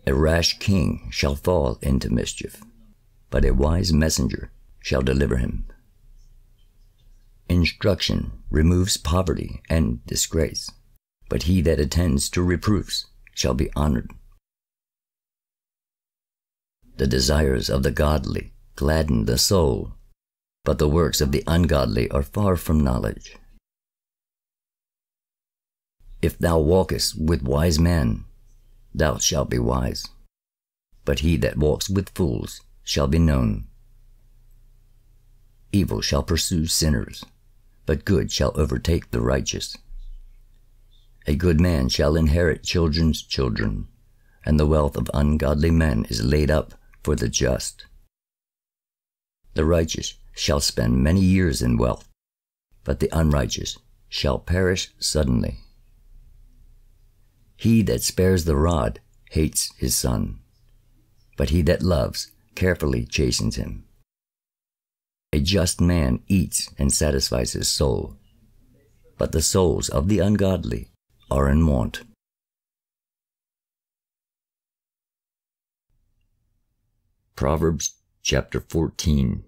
A rash king shall fall into mischief, but a wise messenger shall deliver him. Instruction removes poverty and disgrace, but he that attends to reproofs shall be honored. The desires of the godly gladden the soul, but the works of the ungodly are far from knowledge. If thou walkest with wise men, thou shalt be wise, but he that walks with fools shall be known. Evil shall pursue sinners, but good shall overtake the righteous. A good man shall inherit children's children, and the wealth of ungodly men is laid up for the just. The righteous shall spend many years in wealth, but the unrighteous shall perish suddenly. He that spares the rod hates his son, but he that loves carefully chastens him. A just man eats and satisfies his soul, but the souls of the ungodly are in want. Proverbs chapter 14.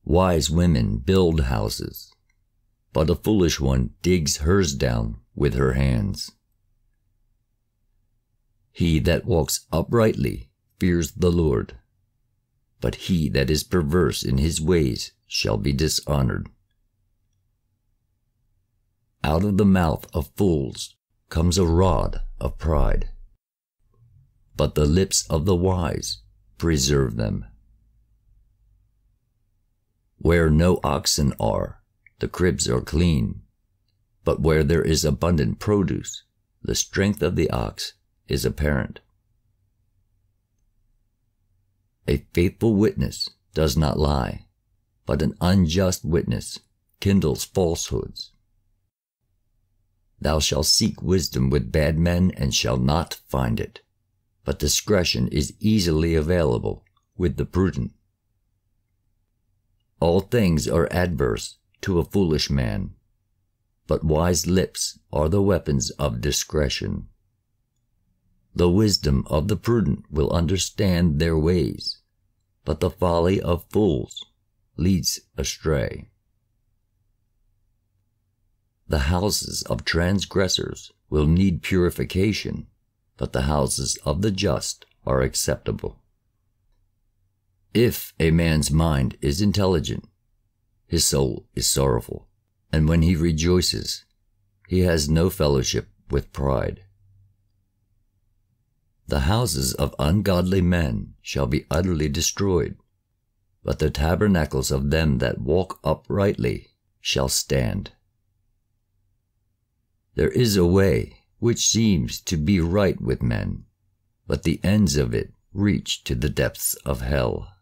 Wise women build houses, but a foolish one digs hers down with her hands. He that walks uprightly fears the Lord, but he that is perverse in his ways shall be dishonored. Out of the mouth of fools comes a rod of pride, but the lips of the wise preserve them. Where no oxen are, the cribs are clean, but where there is abundant produce, the strength of the ox is apparent. A faithful witness does not lie, but an unjust witness kindles falsehoods. Thou shalt seek wisdom with bad men and shalt not find it, but discretion is easily available with the prudent. All things are adverse to a foolish man, but wise lips are the weapons of discretion. The wisdom of the prudent will understand their ways, but the folly of fools leads astray. The houses of transgressors will need purification, but the houses of the just are acceptable. If a man's mind is intelligent, his soul is sorrowful, and when he rejoices, he has no fellowship with pride. The houses of ungodly men shall be utterly destroyed, but the tabernacles of them that walk uprightly shall stand. There is a way which seems to be right with men, but the ends of it reach to the depths of hell.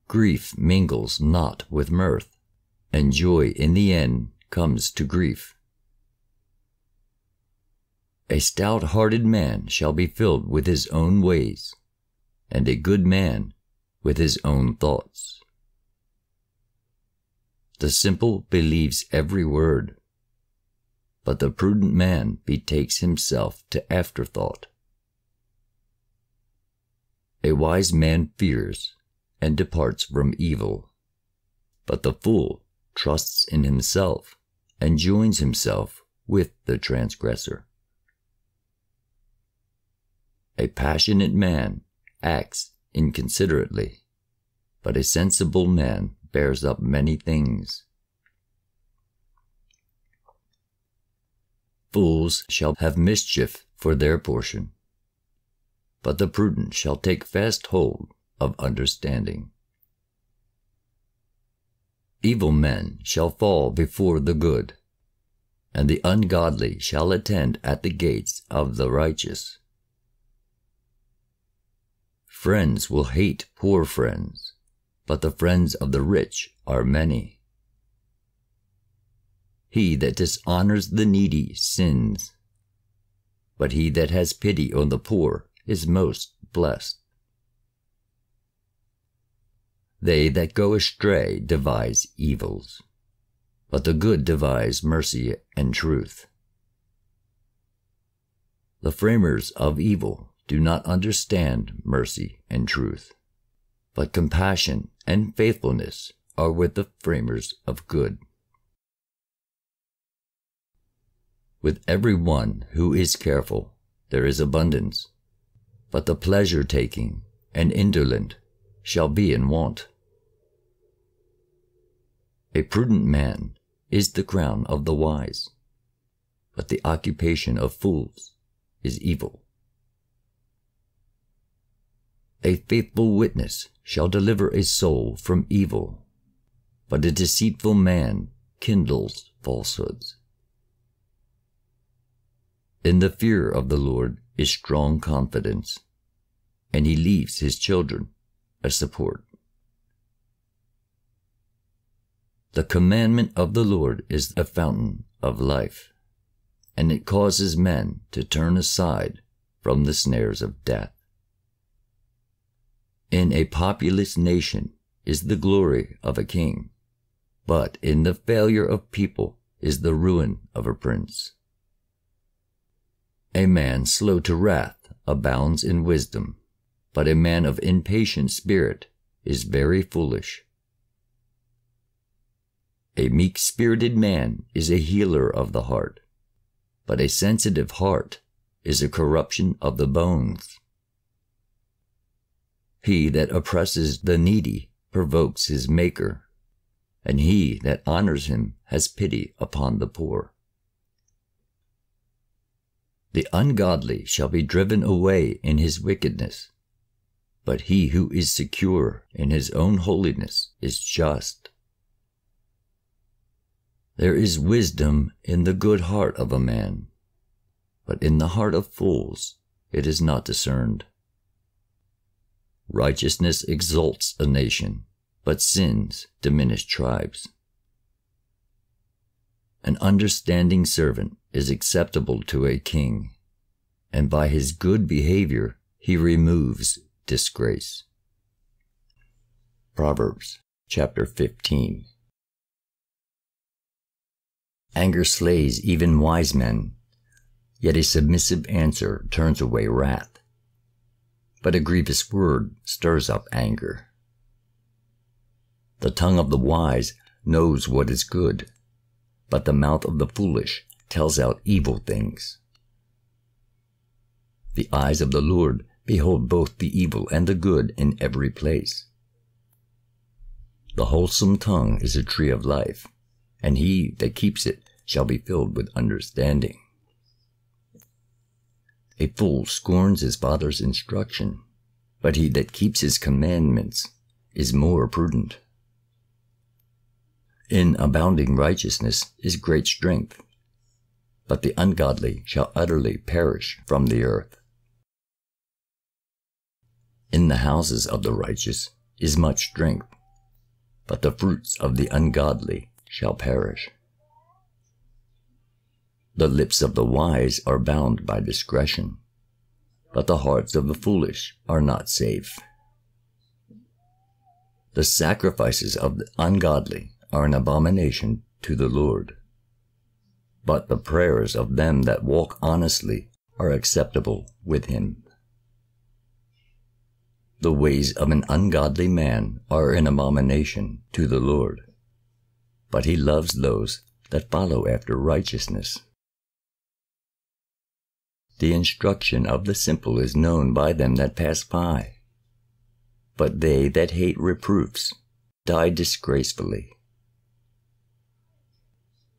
Grief mingles not with mirth, and joy in the end comes to grief. A stout-hearted man shall be filled with his own ways, and a good man with his own thoughts. The simple believes every word, but the prudent man betakes himself to afterthought. A wise man fears and departs from evil, but the fool trusts in himself and joins himself with the transgressor. A passionate man acts inconsiderately, but a sensible man bears up many things. Fools shall have mischief for their portion, but the prudent shall take fast hold of understanding. Evil men shall fall before the good, and the ungodly shall attend at the gates of the righteous. Friends will hate poor friends, but the friends of the rich are many. He that dishonors the needy sins, but he that has pity on the poor is most blessed. They that go astray devise evils, but the good devise mercy and truth. The framers of evil do not understand mercy and truth, but compassion and faithfulness are with the framers of good. With every one who is careful there is abundance, but the pleasure-taking and indolent shall be in want. A prudent man is the crown of the wise, but the occupation of fools is evil. A faithful witness shall deliver a soul from evil, but a deceitful man kindles falsehoods. In the fear of the Lord is strong confidence, and he leaves his children a support. The commandment of the Lord is a fountain of life, and it causes men to turn aside from the snares of death. In a populous nation is the glory of a king, but in the failure of people is the ruin of a prince. A man slow to wrath abounds in wisdom, but a man of impatient spirit is very foolish. A meek-spirited man is a healer of the heart, but a sensitive heart is a corruption of the bones. He that oppresses the needy provokes his Maker, and he that honors him has pity upon the poor. The ungodly shall be driven away in his wickedness, but he who is secure in his own holiness is just. There is wisdom in the good heart of a man, but in the heart of fools it is not discerned. Righteousness exalts a nation, but sins diminish tribes. An understanding servant is acceptable to a king, and by his good behavior he removes disgrace. Proverbs chapter 15. Anger slays even wise men, yet a submissive answer turns away wrath. But a grievous word stirs up anger. The tongue of the wise knows what is good, but the mouth of the foolish tells out evil things. The eyes of the Lord behold both the evil and the good in every place. The wholesome tongue is a tree of life, and he that keeps it shall be filled with understanding. A fool scorns his father's instruction, but he that keeps his commandments is more prudent. In abounding righteousness is great strength, but the ungodly shall utterly perish from the earth. In the houses of the righteous is much strength, but the fruits of the ungodly shall perish. The lips of the wise are bound by discretion, but the hearts of the foolish are not safe. The sacrifices of the ungodly are an abomination to the Lord, but the prayers of them that walk honestly are acceptable with him. The ways of an ungodly man are an abomination to the Lord, but he loves those that follow after righteousness. The instruction of the simple is known by them that pass by, but they that hate reproofs die disgracefully.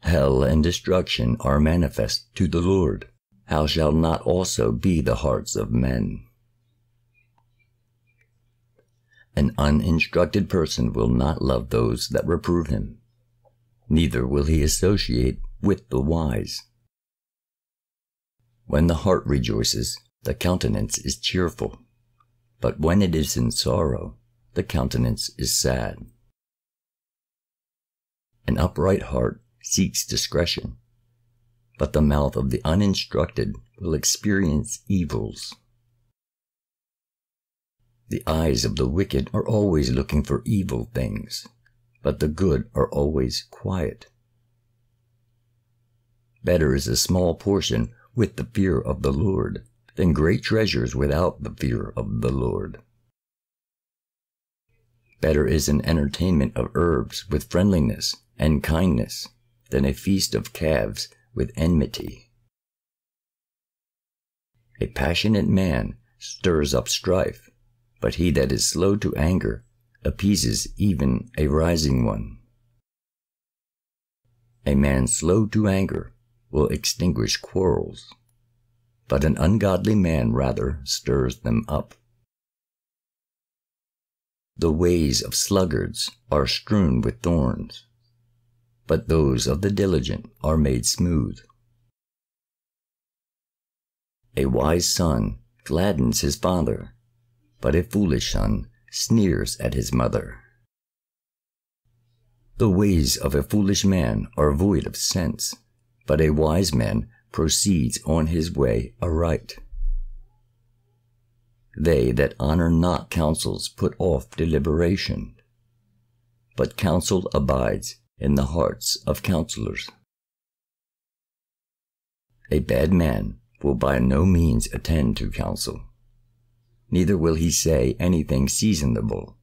Hell and destruction are manifest to the Lord. How shall not also be the hearts of men? An uninstructed person will not love those that reprove him, neither will he associate with the wise. When the heart rejoices, the countenance is cheerful, but when it is in sorrow, the countenance is sad. An upright heart seeks discretion, but the mouth of the uninstructed will experience evils. The eyes of the wicked are always looking for evil things, but the good are always quiet. Better is a small portion with the fear of the Lord than great treasures without the fear of the Lord. Better is an entertainment of herbs with friendliness and kindness than a feast of calves with enmity. A passionate man stirs up strife, but he that is slow to anger appeases even a rising one. A man slow to anger will extinguish quarrels, but an ungodly man rather stirs them up. The ways of sluggards are strewn with thorns, but those of the diligent are made smooth. A wise son gladdens his father, but a foolish son sneers at his mother. The ways of a foolish man are void of sense, but a wise man proceeds on his way aright. They that honor not counsels put off deliberation, but counsel abides in the hearts of counselors. A bad man will by no means attend to counsel, neither will he say anything seasonable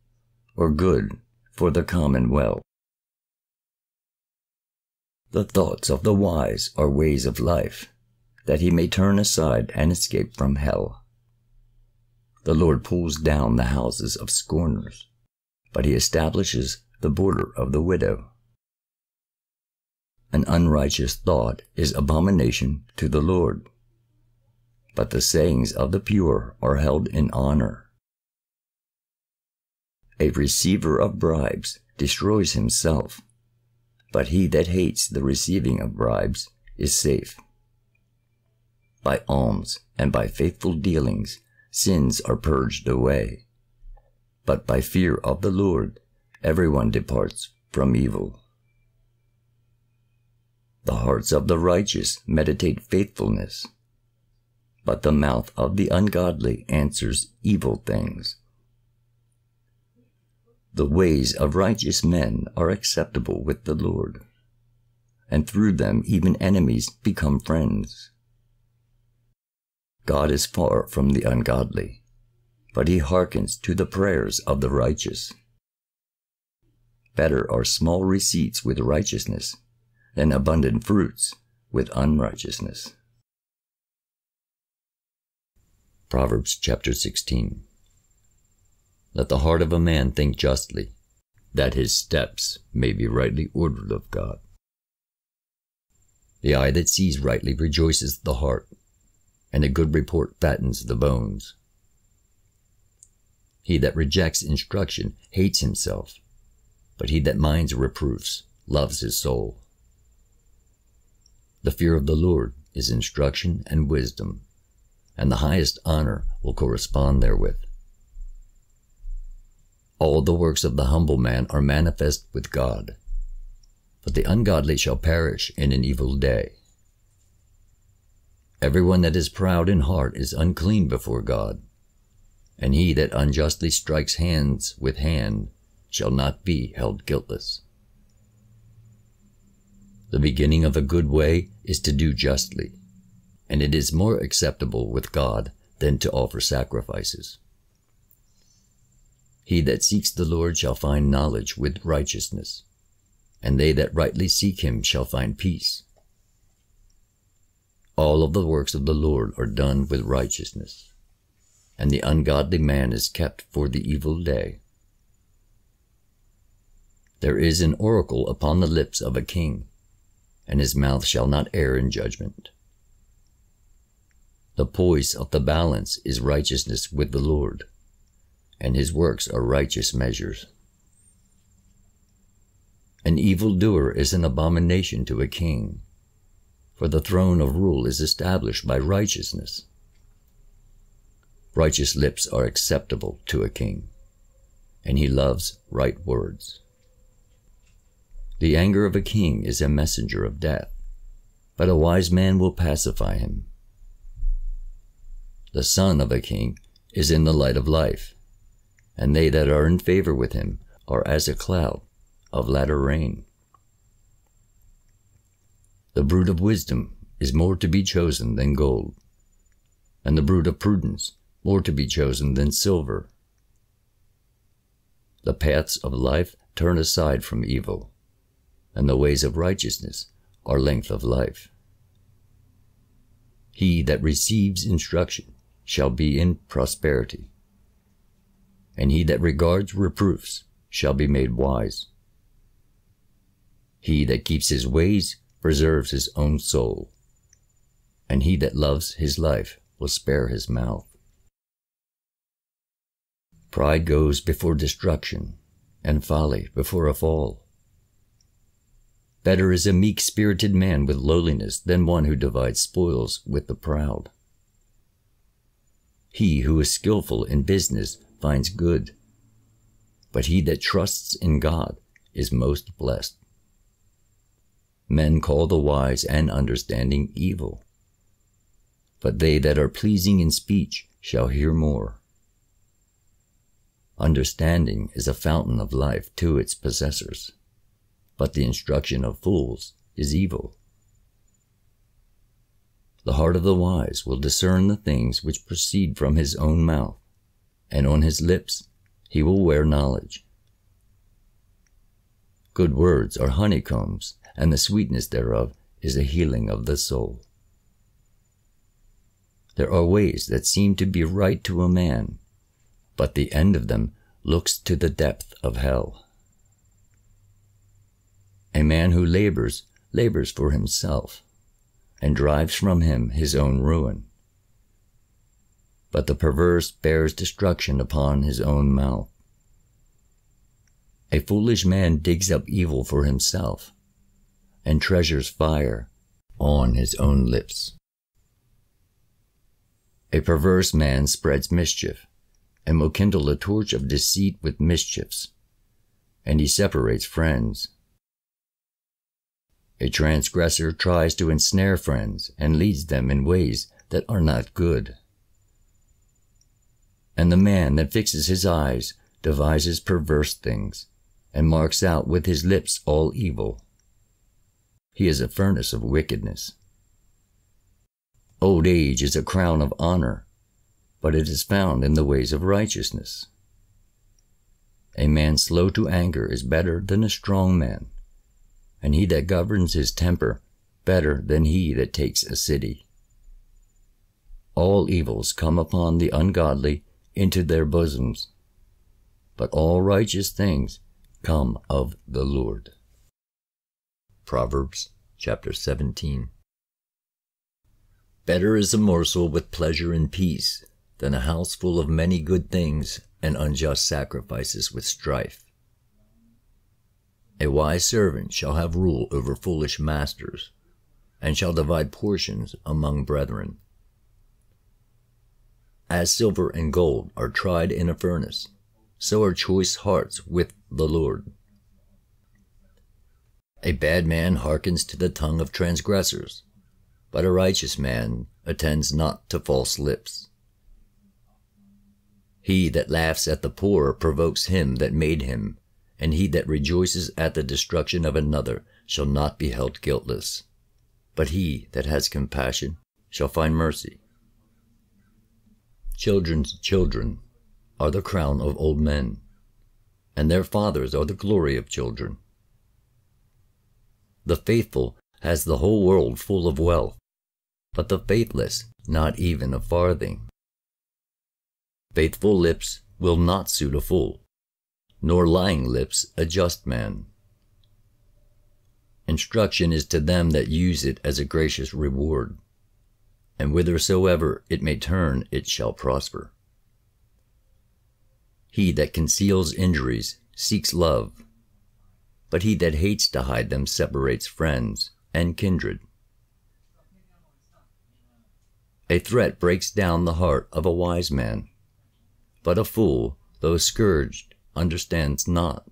or good for the commonweal. The thoughts of the wise are ways of life, that he may turn aside and escape from hell. The Lord pulls down the houses of scorners, but he establishes the border of the widow. An unrighteous thought is abomination to the Lord, but the sayings of the pure are held in honor. A receiver of bribes destroys himself, but he that hates the receiving of bribes is safe. By alms and by faithful dealings sins are purged away, but by fear of the Lord everyone departs from evil. The hearts of the righteous meditate faithfulness, but the mouth of the ungodly answers evil things. The ways of righteous men are acceptable with the Lord, and through them even enemies become friends. God is far from the ungodly, but he hearkens to the prayers of the righteous. Better are small receipts with righteousness than abundant fruits with unrighteousness. Proverbs chapter 16. Let the heart of a man think justly, that his steps may be rightly ordered of God. The eye that sees rightly rejoices the heart, and a good report fattens the bones. He that rejects instruction hates himself, but he that minds reproofs loves his soul. The fear of the Lord is instruction and wisdom, and the highest honor will correspond therewith. All the works of the humble man are manifest with God, but the ungodly shall perish in an evil day. Everyone that is proud in heart is unclean before God, and he that unjustly strikes hands with hand shall not be held guiltless. The beginning of a good way is to do justly, and it is more acceptable with God than to offer sacrifices. He that seeks the Lord shall find knowledge with righteousness, and they that rightly seek him shall find peace. All of the works of the Lord are done with righteousness, and the ungodly man is kept for the evil day. There is an oracle upon the lips of a king, and his mouth shall not err in judgment. The poise of the balance is righteousness with the Lord, and his works are righteous measures. An evildoer is an abomination to a king, for the throne of rule is established by righteousness. Righteous lips are acceptable to a king, and he loves right words. The anger of a king is a messenger of death, but a wise man will pacify him. The son of a king is in the light of life, and they that are in favor with him are as a cloud of latter rain. The brood of wisdom is more to be chosen than gold, and the brood of prudence more to be chosen than silver. The paths of life turn aside from evil, and the ways of righteousness are length of life. He that receives instruction shall be in prosperity, and he that regards reproofs shall be made wise. He that keeps his ways preserves his own soul, and he that loves his life will spare his mouth. Pride goes before destruction, and folly before a fall. Better is a meek-spirited man with lowliness than one who divides spoils with the proud. He who is skillful in business finds good, but he that trusts in God is most blessed. Men call the wise and understanding evil, but they that are pleasing in speech shall hear more. Understanding is a fountain of life to its possessors, but the instruction of fools is evil. The heart of the wise will discern the things which proceed from his own mouth, and on his lips he will wear knowledge. Good words are honeycombs, and the sweetness thereof is a healing of the soul. There are ways that seem to be right to a man, but the end of them looks to the depth of hell. A man who labors for himself, and drives from him his own ruin. But the perverse bears destruction upon his own mouth. A foolish man digs up evil for himself, and treasures fire on his own lips. A perverse man spreads mischief, and will kindle a torch of deceit with mischiefs, and he separates friends. A transgressor tries to ensnare friends, and leads them in ways that are not good. And the man that fixes his eyes devises perverse things, and marks out with his lips all evil. He is a furnace of wickedness. Old age is a crown of honor, but it is found in the ways of righteousness. A man slow to anger is better than a strong man, and he that governs his temper better than he that takes a city. All evils come upon the ungodly into their bosoms, but all righteous things come of the Lord. Proverbs chapter 17. Better is a morsel with pleasure and peace than a house full of many good things and unjust sacrifices with strife. A wise servant shall have rule over foolish masters, and shall divide portions among brethren. As silver and gold are tried in a furnace, so are choice hearts with the Lord. A bad man hearkens to the tongue of transgressors, but a righteous man attends not to false lips. He that laughs at the poor provokes him that made him, and he that rejoices at the destruction of another shall not be held guiltless. But he that has compassion shall find mercy. Children's children are the crown of old men, and their fathers are the glory of children. The faithful has the whole world full of wealth, but the faithless not even a farthing. Faithful lips will not suit a fool, nor lying lips a just man. Instruction is to them that use it as a gracious reward, and whithersoever it may turn, it shall prosper. He that conceals injuries seeks love, but he that hates to hide them separates friends and kindred. A threat breaks down the heart of a wise man, but a fool, though scourged, understands not.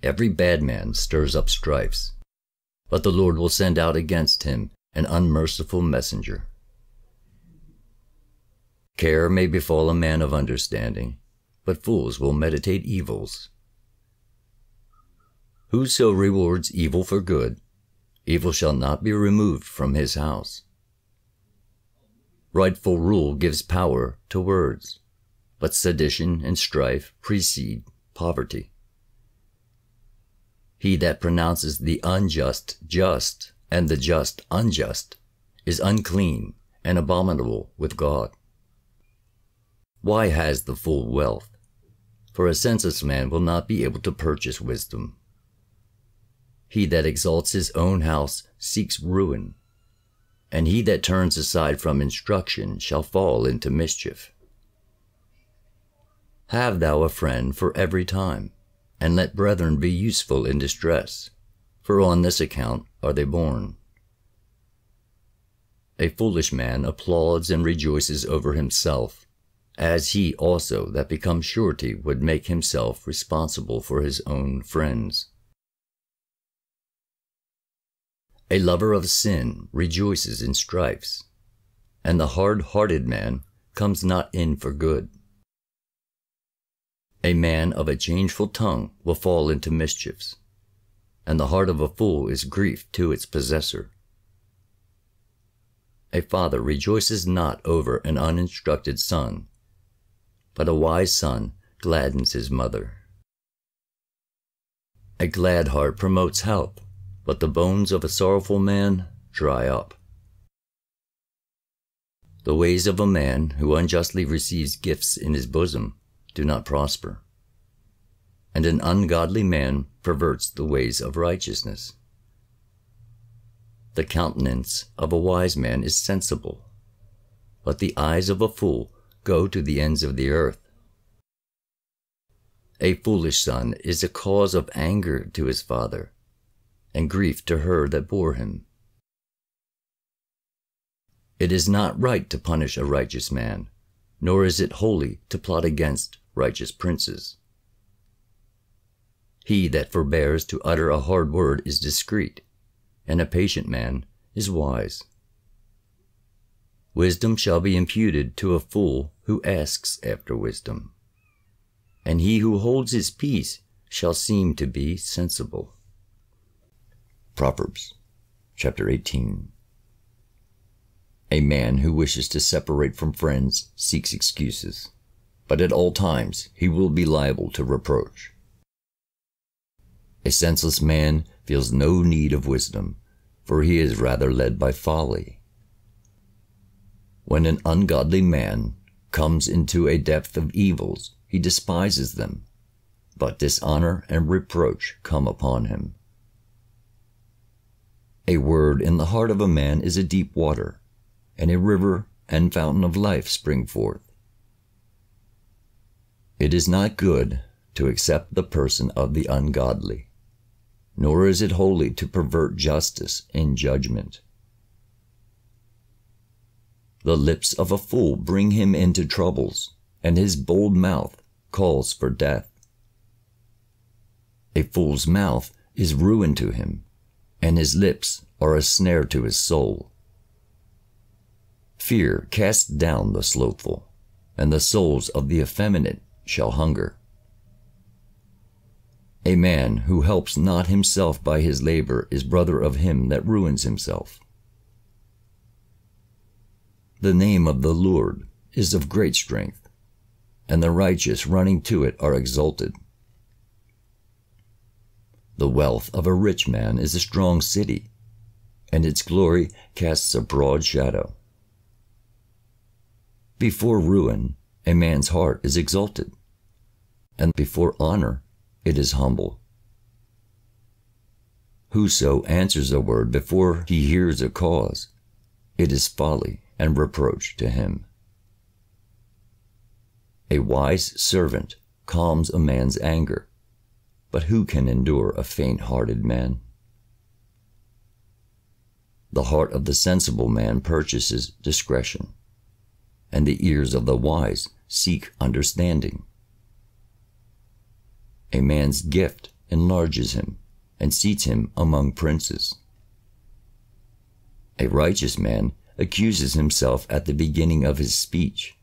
Every bad man stirs up strifes, but the Lord will send out against him an unmerciful messenger. Care may befall a man of understanding, but fools will meditate evils. Whoso rewards evil for good, evil shall not be removed from his house. Rightful rule gives power to words, but sedition and strife precede poverty. He that pronounces the unjust just and the just unjust is unclean and abominable with God. Why has the fool wealth? For a senseless man will not be able to purchase wisdom. He that exalts his own house seeks ruin, and he that turns aside from instruction shall fall into mischief. Have thou a friend for every time, and let brethren be useful in distress, for on this account are they born. A foolish man applauds and rejoices over himself, as he also that becomes surety would make himself responsible for his own friends. A lover of sin rejoices in strifes, and the hard-hearted man comes not in for good. A man of a changeful tongue will fall into mischiefs, and the heart of a fool is grief to its possessor. A father rejoices not over an uninstructed son, but a wise son gladdens his mother. A glad heart promotes health, but the bones of a sorrowful man dry up. The ways of a man who unjustly receives gifts in his bosom do not prosper, and an ungodly man perverts the ways of righteousness. The countenance of a wise man is sensible, but the eyes of a fool go to the ends of the earth. A foolish son is a cause of anger to his father, and grief to her that bore him. It is not right to punish a righteous man, nor is it holy to plot against righteous princes. He that forbears to utter a hard word is discreet, and a patient man is wise. Wisdom shall be imputed to a fool who asks after wisdom, and he who holds his peace shall seem to be sensible. Proverbs chapter 18. A man who wishes to separate from friends seeks excuses, but at all times he will be liable to reproach. A senseless man feels no need of wisdom, for he is rather led by folly. When an ungodly man comes into a depth of evils, he despises them, but dishonor and reproach come upon him. A word in the heart of a man is a deep water, and a river and fountain of life spring forth. It is not good to accept the person of the ungodly, nor is it holy to pervert justice in judgment. The lips of a fool bring him into troubles, and his bold mouth calls for death. A fool's mouth is ruin to him, and his lips are a snare to his soul. Fear casts down the slothful, and the souls of the effeminate shall hunger. A man who helps not himself by his labor is brother of him that ruins himself. The name of the Lord is of great strength, and the righteous running to it are exalted. The wealth of a rich man is a strong city, and its glory casts a broad shadow. Before ruin, a man's heart is exalted, and before honor, it is humble. Whoso answers a word before he hears a cause, it is folly and reproach to him. A wise servant calms a man's anger, but who can endure a faint-hearted man? The heart of the sensible man purchases discretion, and the ears of the wise seek understanding. A man's gift enlarges him and seats him among princes. A righteous man accuses himself at the beginning of his speech,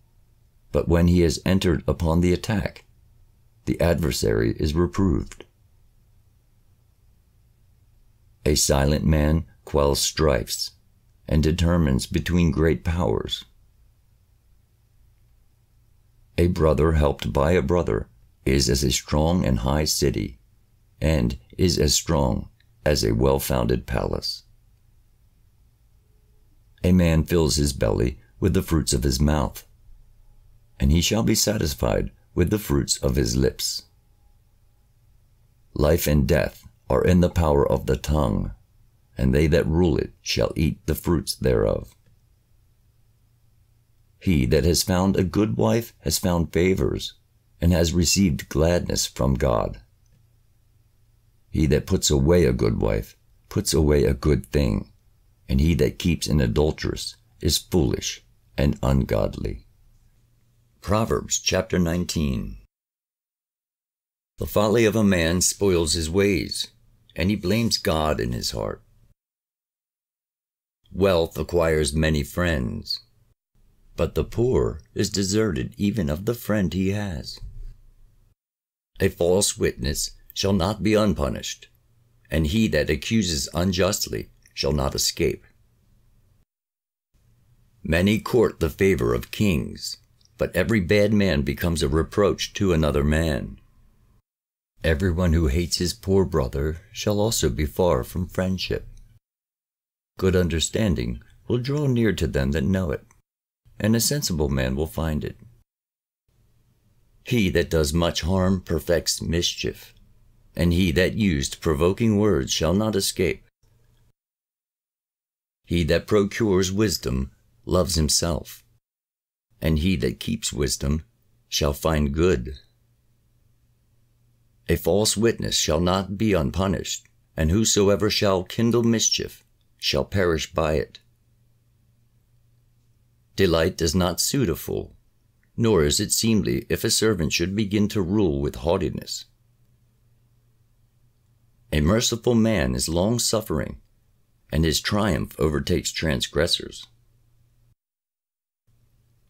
but when he has entered upon the attack, the adversary is reproved. A silent man quells strifes and determines between great powers. A brother helped by a brother is as a strong and high city, and is as strong as a well-founded palace. A man fills his belly with the fruits of his mouth, and he shall be satisfied with the fruits of his lips. Life and death are in the power of the tongue, and they that rule it shall eat the fruits thereof. He that has found a good wife has found favors, and has received gladness from God. He that puts away a good wife puts away a good thing, and he that keeps an adulteress is foolish and ungodly. Proverbs chapter 19. The folly of a man spoils his ways, and he blames God in his heart. Wealth acquires many friends, but the poor is deserted even of the friend he has. A false witness shall not be unpunished, and he that accuses unjustly shall not escape. Many court the favor of kings, but every bad man becomes a reproach to another man. Everyone who hates his poor brother shall also be far from friendship. Good understanding will draw near to them that know it, and a sensible man will find it. He that does much harm perfects mischief, and he that used provoking words shall not escape. He that procures wisdom loves himself, and he that keeps wisdom shall find good. A false witness shall not be unpunished, and whosoever shall kindle mischief shall perish by it. Delight does not suit a fool, nor is it seemly if a servant should begin to rule with haughtiness. A merciful man is long-suffering, and his triumph overtakes transgressors.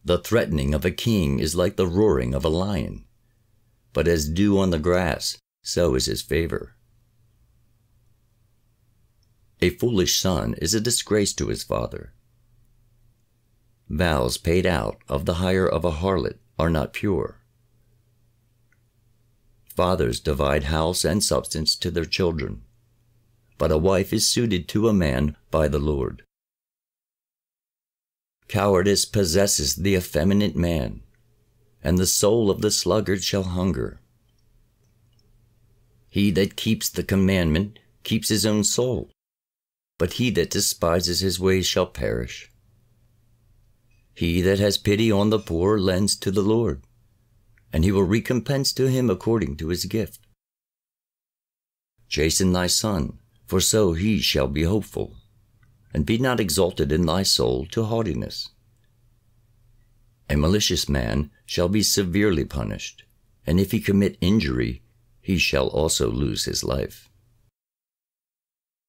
The threatening of a king is like the roaring of a lion, but as dew on the grass, so is his favor. A foolish son is a disgrace to his father. Vows paid out of the hire of a harlot are not pure. Fathers divide house and substance to their children, but a wife is suited to a man by the Lord. Cowardice possesses the effeminate man, and the soul of the sluggard shall hunger. He that keeps the commandment keeps his own soul, but he that despises his ways shall perish. He that has pity on the poor lends to the Lord, and he will recompense to him according to his gift. Chasten thy son, for so he shall be hopeful, and be not exalted in thy soul to haughtiness. A malicious man shall be severely punished, and if he commit injury, he shall also lose his life.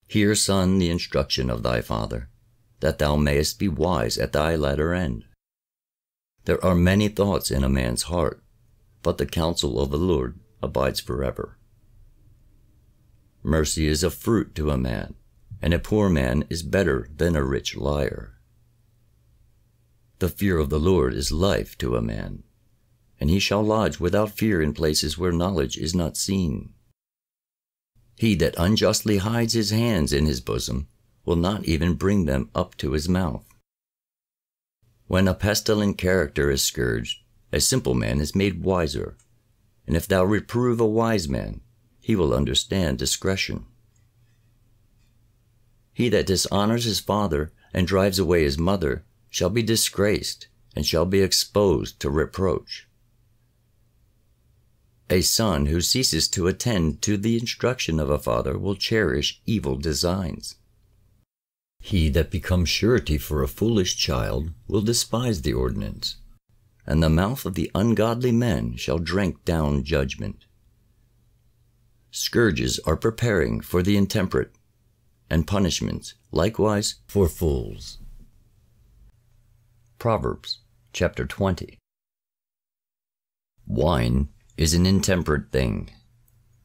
Hear, son, the instruction of thy father, that thou mayest be wise at thy latter end. There are many thoughts in a man's heart, but the counsel of the Lord abides forever. Mercy is a fruit to a man, and a poor man is better than a rich liar. The fear of the Lord is life to a man, and he shall lodge without fear in places where knowledge is not seen. He that unjustly hides his hands in his bosom will not even bring them up to his mouth. When a pestilent character is scourged, a simple man is made wiser, and if thou reprove a wise man, he will understand discretion. He that dishonors his father and drives away his mother shall be disgraced and shall be exposed to reproach. A son who ceases to attend to the instruction of a father will cherish evil designs. He that becomes surety for a foolish child will despise the ordinance, and the mouth of the ungodly men shall drink down judgment. Scourges are preparing for the intemperate, and punishments likewise for fools. Proverbs chapter 20. Wine is an intemperate thing,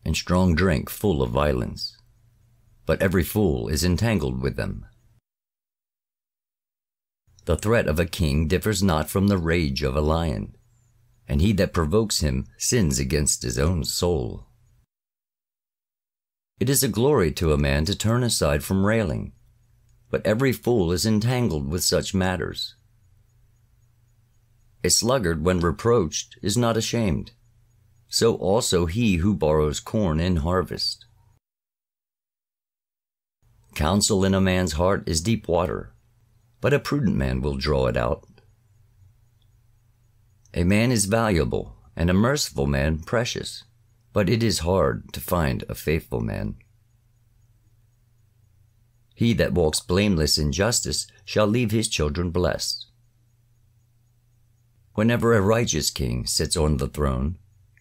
and strong drink full of violence, but every fool is entangled with them. The threat of a king differs not from the rage of a lion, and he that provokes him sins against his own soul. It is a glory to a man to turn aside from railing, but every fool is entangled with such matters. A sluggard, when reproached, is not ashamed. So also he who borrows corn in harvest. Counsel in a man's heart is deep water, but a prudent man will draw it out. A man is valuable, and a merciful man precious, but it is hard to find a faithful man. He that walks blameless in justice shall leave his children blessed. Whenever a righteous king sits on the throne,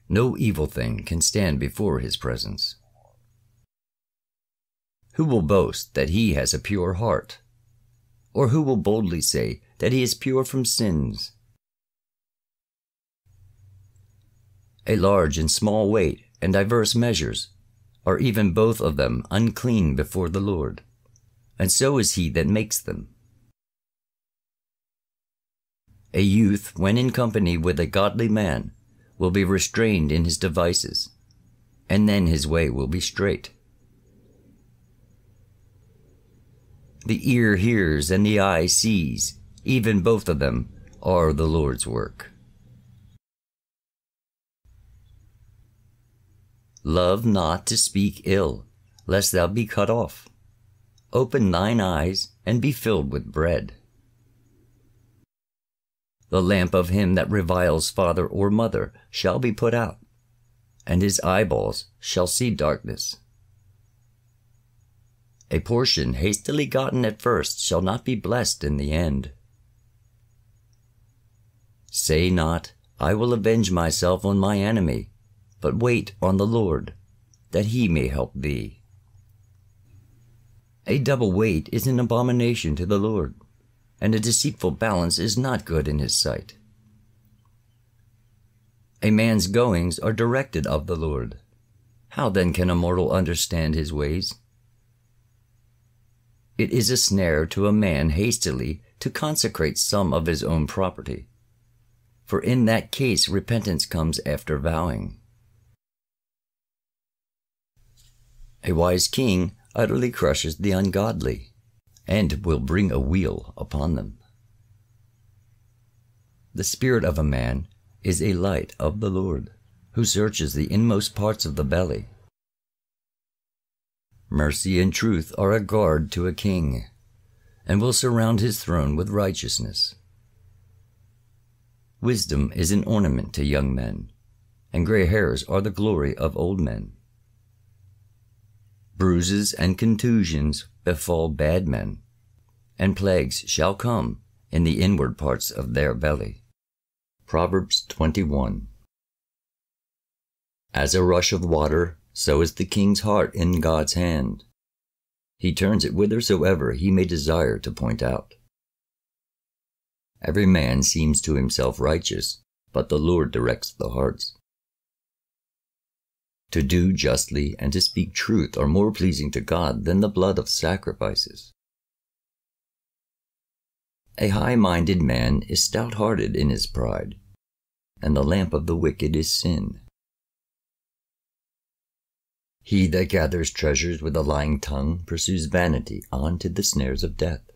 no evil thing can stand before his presence. Who will boast that he has a pure heart? Or who will boldly say that he is pure from sins? A large and small weight and diverse measures are even both of them unclean before the Lord, and so is he that makes them. A youth, when in company with a godly man, will be restrained in his devices, and then his way will be straight. The ear hears and the eye sees, even both of them are the Lord's work. Love not to speak ill, lest thou be cut off. Open thine eyes, and be filled with bread. The lamp of him that reviles father or mother shall be put out, and his eyeballs shall see darkness. A portion hastily gotten at first shall not be blessed in the end. Say not, I will avenge myself on my enemy, but wait on the Lord, that he may help thee. A double weight is an abomination to the Lord, and a deceitful balance is not good in his sight. A man's goings are directed of the Lord. How then can a mortal understand his ways? It is a snare to a man hastily to consecrate some of his own property, for in that case repentance comes after vowing. A wise king utterly crushes the ungodly, and will bring a weal upon them. The spirit of a man is a light of the Lord, who searches the inmost parts of the belly. Mercy and truth are a guard to a king, and will surround his throne with righteousness. Wisdom is an ornament to young men, and gray hairs are the glory of old men. Bruises and contusions befall bad men, and plagues shall come in the inward parts of their belly. Proverbs 21. As a rush of water, so is the king's heart in God's hand. He turns it whithersoever he may desire to point out. Every man seems to himself righteous, but the Lord directs the hearts. To do justly and to speak truth are more pleasing to God than the blood of sacrifices. A high-minded man is stout-hearted in his pride, and the lamp of the wicked is sin. He that gathers treasures with a lying tongue pursues vanity on to the snares of death.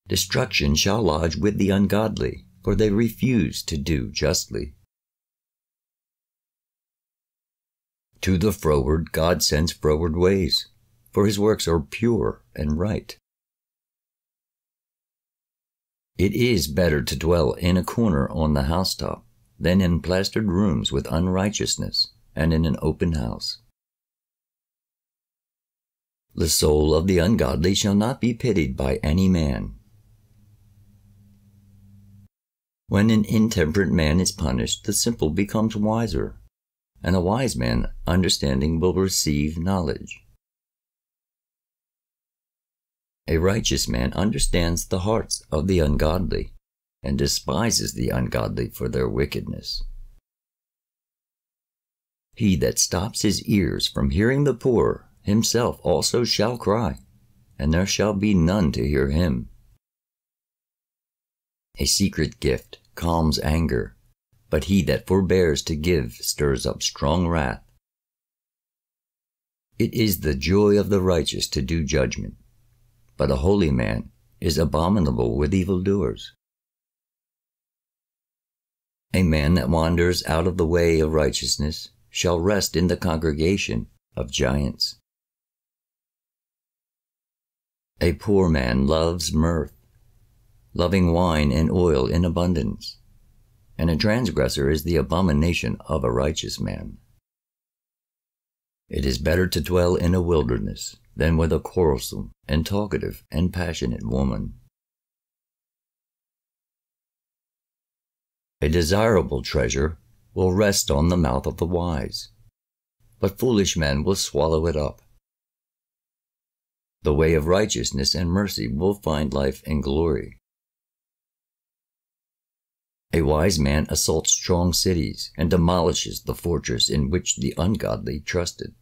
Destruction shall lodge with the ungodly, for they refuse to do justly. To the froward God sends froward ways, for his works are pure and right. It is better to dwell in a corner on the housetop than in plastered rooms with unrighteousness and in an open house. The soul of the ungodly shall not be pitied by any man. When an intemperate man is punished, the simple becomes wiser, and a wise man understanding will receive knowledge. A righteous man understands the hearts of the ungodly, and despises the ungodly for their wickedness. He that stops his ears from hearing the poor, himself also shall cry, and there shall be none to hear him. A secret gift calms anger, but he that forbears to give stirs up strong wrath. It is the joy of the righteous to do judgment, but a holy man is abominable with evildoers. A man that wanders out of the way of righteousness shall rest in the congregation of giants. A poor man loves mirth, loving wine and oil in abundance, and a transgressor is the abomination of a righteous man. It is better to dwell in a wilderness than with a quarrelsome and talkative and passionate woman. A desirable treasure will rest on the mouth of the wise, but foolish men will swallow it up. The way of righteousness and mercy will find life and glory. A wise man assaults strong cities and demolishes the fortress in which the ungodly trusted.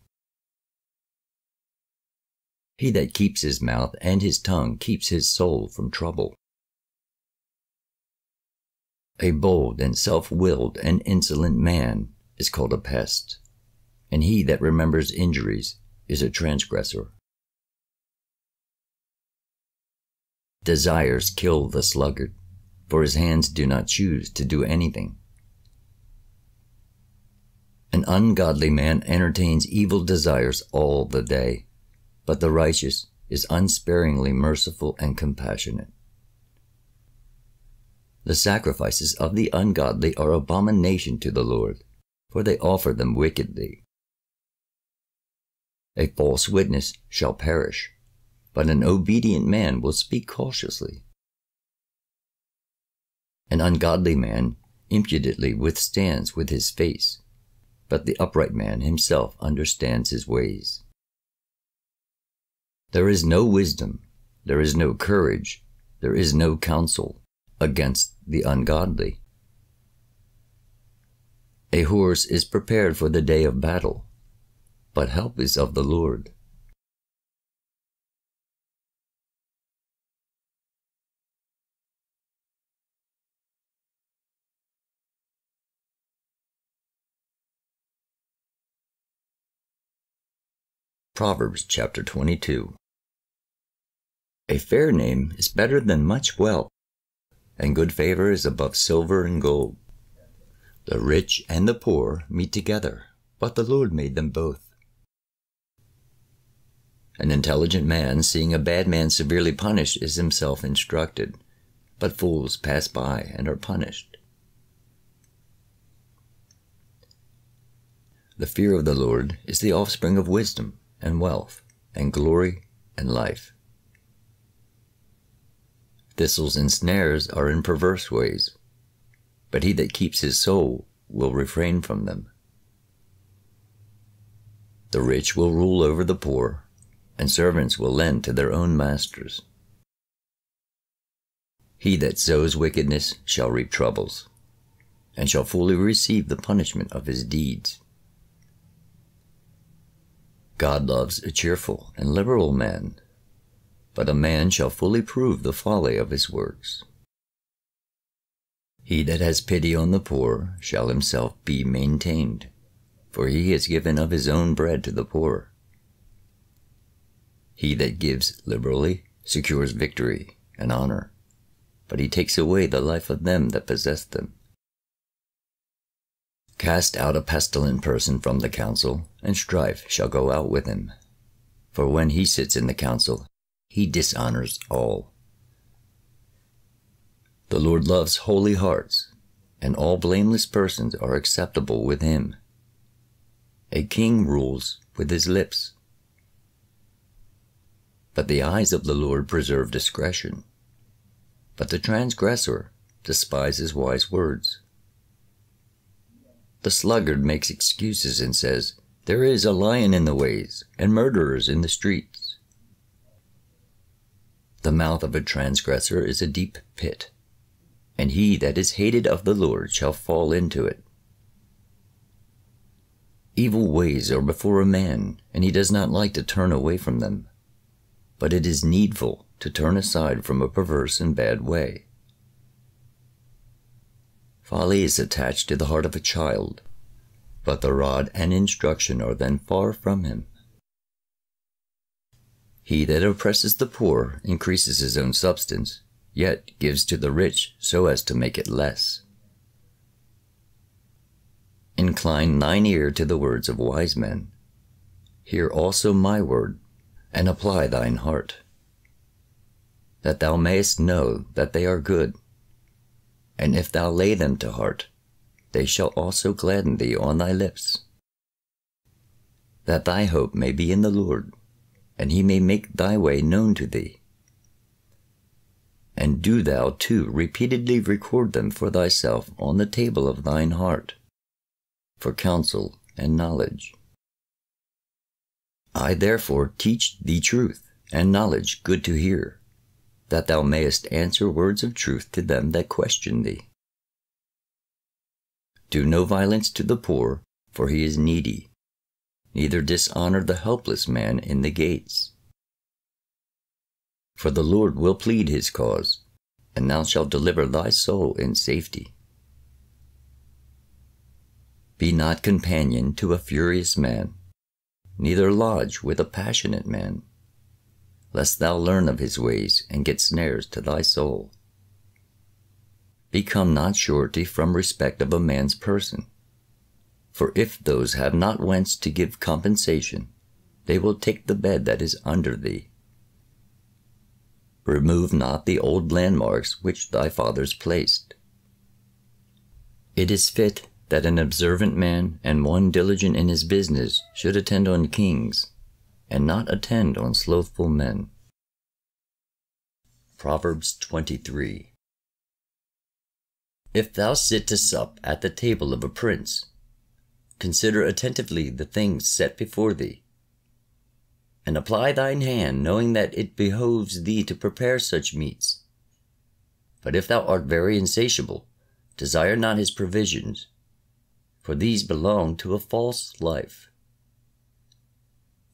He that keeps his mouth and his tongue keeps his soul from trouble. A bold and self-willed and insolent man is called a pest, and he that remembers injuries is a transgressor. Desires kill the sluggard, for his hands do not choose to do anything. An ungodly man entertains evil desires all the day, but the righteous is unsparingly merciful and compassionate. The sacrifices of the ungodly are abomination to the Lord, for they offer them wickedly. A false witness shall perish, but an obedient man will speak cautiously. An ungodly man impudently withstands with his face, but the upright man himself understands his ways. There is no wisdom, there is no courage, there is no counsel against the ungodly. A horse is prepared for the day of battle, but help is of the Lord. Proverbs chapter 22. A fair name is better than much wealth, and good favor is above silver and gold. The rich and the poor meet together, but the Lord made them both. An intelligent man, seeing a bad man severely punished, is himself instructed, but fools pass by and are punished. The fear of the Lord is the offspring of wisdom and wealth and glory and life. Thistles and snares are in perverse ways, but he that keeps his soul will refrain from them. The rich will rule over the poor, and servants will lend to their own masters. He that sows wickedness shall reap troubles, and shall fully receive the punishment of his deeds. God loves a cheerful and liberal man, but a man shall fully prove the folly of his works. He that has pity on the poor shall himself be maintained, for he has given of his own bread to the poor. He that gives liberally secures victory and honor, but he takes away the life of them that possess them. Cast out a pestilent person from the council, and strife shall go out with him. For when he sits in the council, he dishonors all. The Lord loves holy hearts, and all blameless persons are acceptable with him. A king rules with his lips, but the eyes of the Lord preserve discretion. But the transgressor despises wise words. The sluggard makes excuses and says, "There is a lion in the ways, and murderers in the streets." The mouth of a transgressor is a deep pit, and he that is hated of the Lord shall fall into it. Evil ways are before a man, and he does not like to turn away from them. But it is needful to turn aside from a perverse and bad way. Folly is attached to the heart of a child, but the rod and instruction are then far from him. He that oppresses the poor increases his own substance, yet gives to the rich so as to make it less. Incline thine ear to the words of wise men. Hear also my word, and apply thine heart, that thou mayest know that they are good. And if thou lay them to heart, they shall also gladden thee on thy lips. That thy hope may be in the Lord, and he may make thy way known to thee. And do thou too repeatedly record them for thyself on the table of thine heart, for counsel and knowledge. I therefore teach thee truth and knowledge good to hear, that thou mayest answer words of truth to them that question thee. Do no violence to the poor, for he is needy, neither dishonor the helpless man in the gates. For the Lord will plead his cause, and thou shalt deliver thy soul in safety. Be not companion to a furious man, neither lodge with a passionate man, lest thou learn of his ways and get snares to thy soul. Become not surety from respect of a man's person, for if those have not whence to give compensation, they will take the bed that is under thee. Remove not the old landmarks which thy fathers placed. It is fit that an observant man and one diligent in his business should attend on kings, and not attend on slothful men. Proverbs 23. If thou sit to sup at the table of a prince, consider attentively the things set before thee, and apply thine hand, knowing that it behoves thee to prepare such meats. But if thou art very insatiable, desire not his provisions, for these belong to a false life.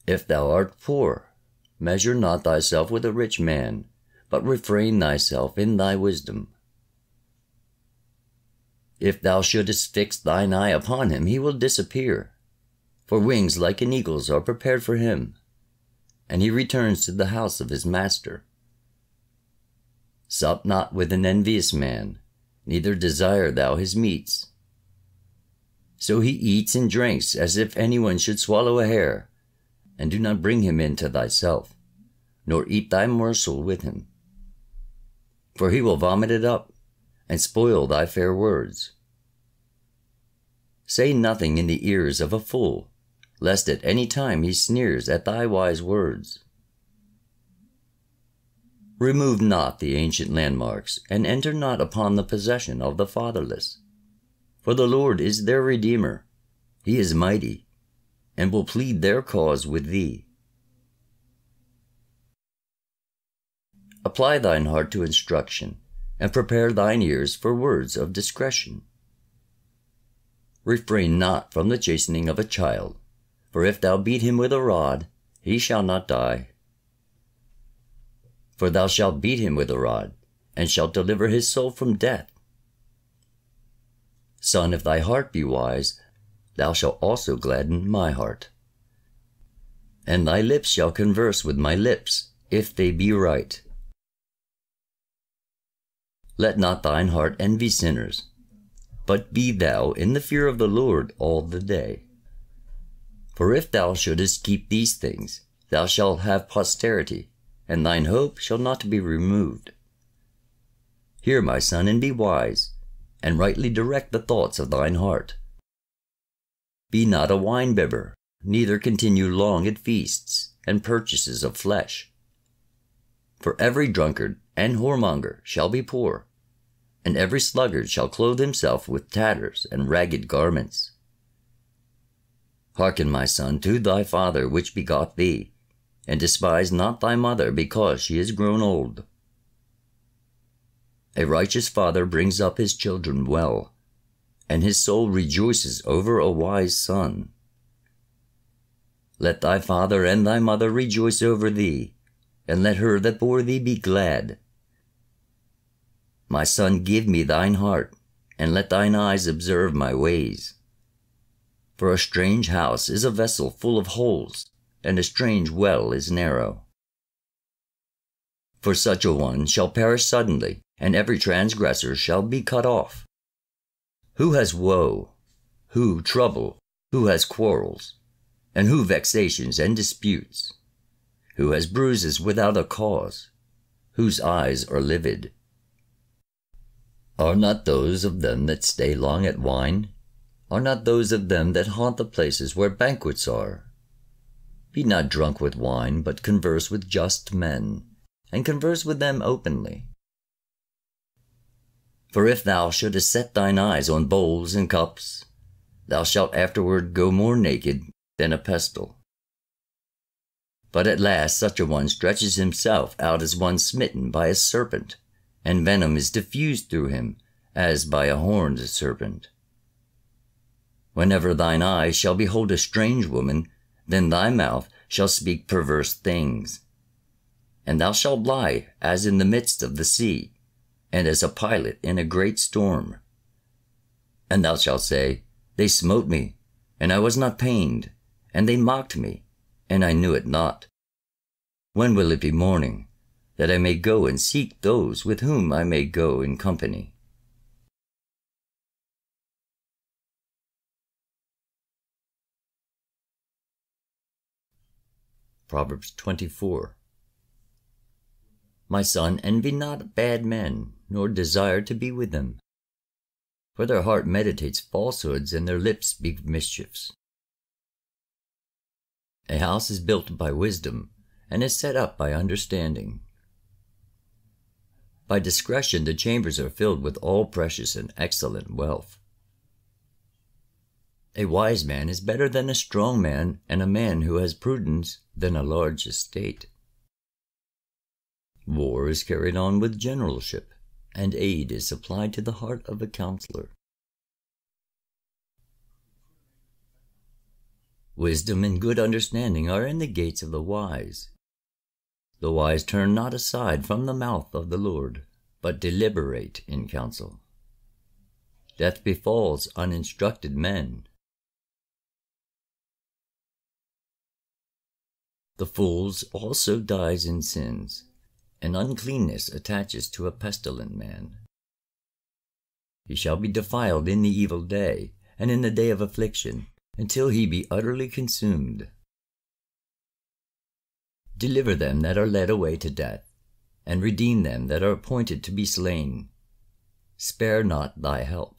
If thou art poor, measure not thyself with a rich man, but refrain thyself in thy wisdom. If thou shouldest fix thine eye upon him, he will disappear, for wings like an eagle's are prepared for him, and he returns to the house of his master. Sup not with an envious man, neither desire thou his meats. So he eats and drinks as if anyone should swallow a hair, and do not bring him in to thyself, nor eat thy morsel with him. For he will vomit it up, and spoil thy fair words. Say nothing in the ears of a fool, lest at any time he sneers at thy wise words. Remove not the ancient landmarks, and enter not upon the possession of the fatherless. For the Lord is their Redeemer. He is mighty, and will plead their cause with thee. Apply thine heart to instruction, and prepare thine ears for words of discretion. Refrain not from the chastening of a child, for if thou beat him with a rod, he shall not die. For thou shalt beat him with a rod, and shalt deliver his soul from death. Son, if thy heart be wise, thou shalt also gladden my heart. And thy lips shall converse with my lips, if they be right. Let not thine heart envy sinners, but be thou in the fear of the Lord all the day. For if thou shouldest keep these things, thou shalt have posterity, and thine hope shall not be removed. Hear, my son, and be wise, and rightly direct the thoughts of thine heart. Be not a wine-bibber, neither continue long at feasts and purchases of flesh. For every drunkard and whoremonger shall be poor, and every sluggard shall clothe himself with tatters and ragged garments. Hearken, my son, to thy father which begot thee, and despise not thy mother because she is grown old. A righteous father brings up his children well, and his soul rejoices over a wise son. Let thy father and thy mother rejoice over thee, and let her that bore thee be glad. My son, give me thine heart, and let thine eyes observe my ways. For a strange house is a vessel full of holes, and a strange well is narrow. For such a one shall perish suddenly, and every transgressor shall be cut off. Who has woe? Who trouble? Who has quarrels? And who vexations and disputes? Who has bruises without a cause? Whose eyes are livid? Are not those of them that stay long at wine? Are not those of them that haunt the places where banquets are? Be not drunk with wine, but converse with just men, and converse with them openly. For if thou shouldest set thine eyes on bowls and cups, thou shalt afterward go more naked than a pestle. But at last such a one stretches himself out as one smitten by a serpent, and venom is diffused through him as by a horned serpent. Whenever thine eyes shall behold a strange woman, then thy mouth shall speak perverse things. And thou shalt lie as in the midst of the sea, and as a pilot in a great storm. And thou shalt say, They smote me, and I was not pained, and they mocked me, and I knew it not. When will it be morning, that I may go and seek those with whom I may go in company? Proverbs 24. My son, envy not bad men, nor desire to be with them. For their heart meditates falsehoods, and their lips speak mischiefs. A house is built by wisdom, and is set up by understanding. By discretion the chambers are filled with all precious and excellent wealth. A wise man is better than a strong man, and a man who has prudence than a large estate. War is carried on with generalship, and aid is supplied to the heart of a counselor. Wisdom and good understanding are in the gates of the wise. The wise turn not aside from the mouth of the Lord, but deliberate in counsel. Death befalls uninstructed men. The fool's also dies in sins, and uncleanness attaches to a pestilent man. He shall be defiled in the evil day, and in the day of affliction, until he be utterly consumed. Deliver them that are led away to death, and redeem them that are appointed to be slain. Spare not thy help.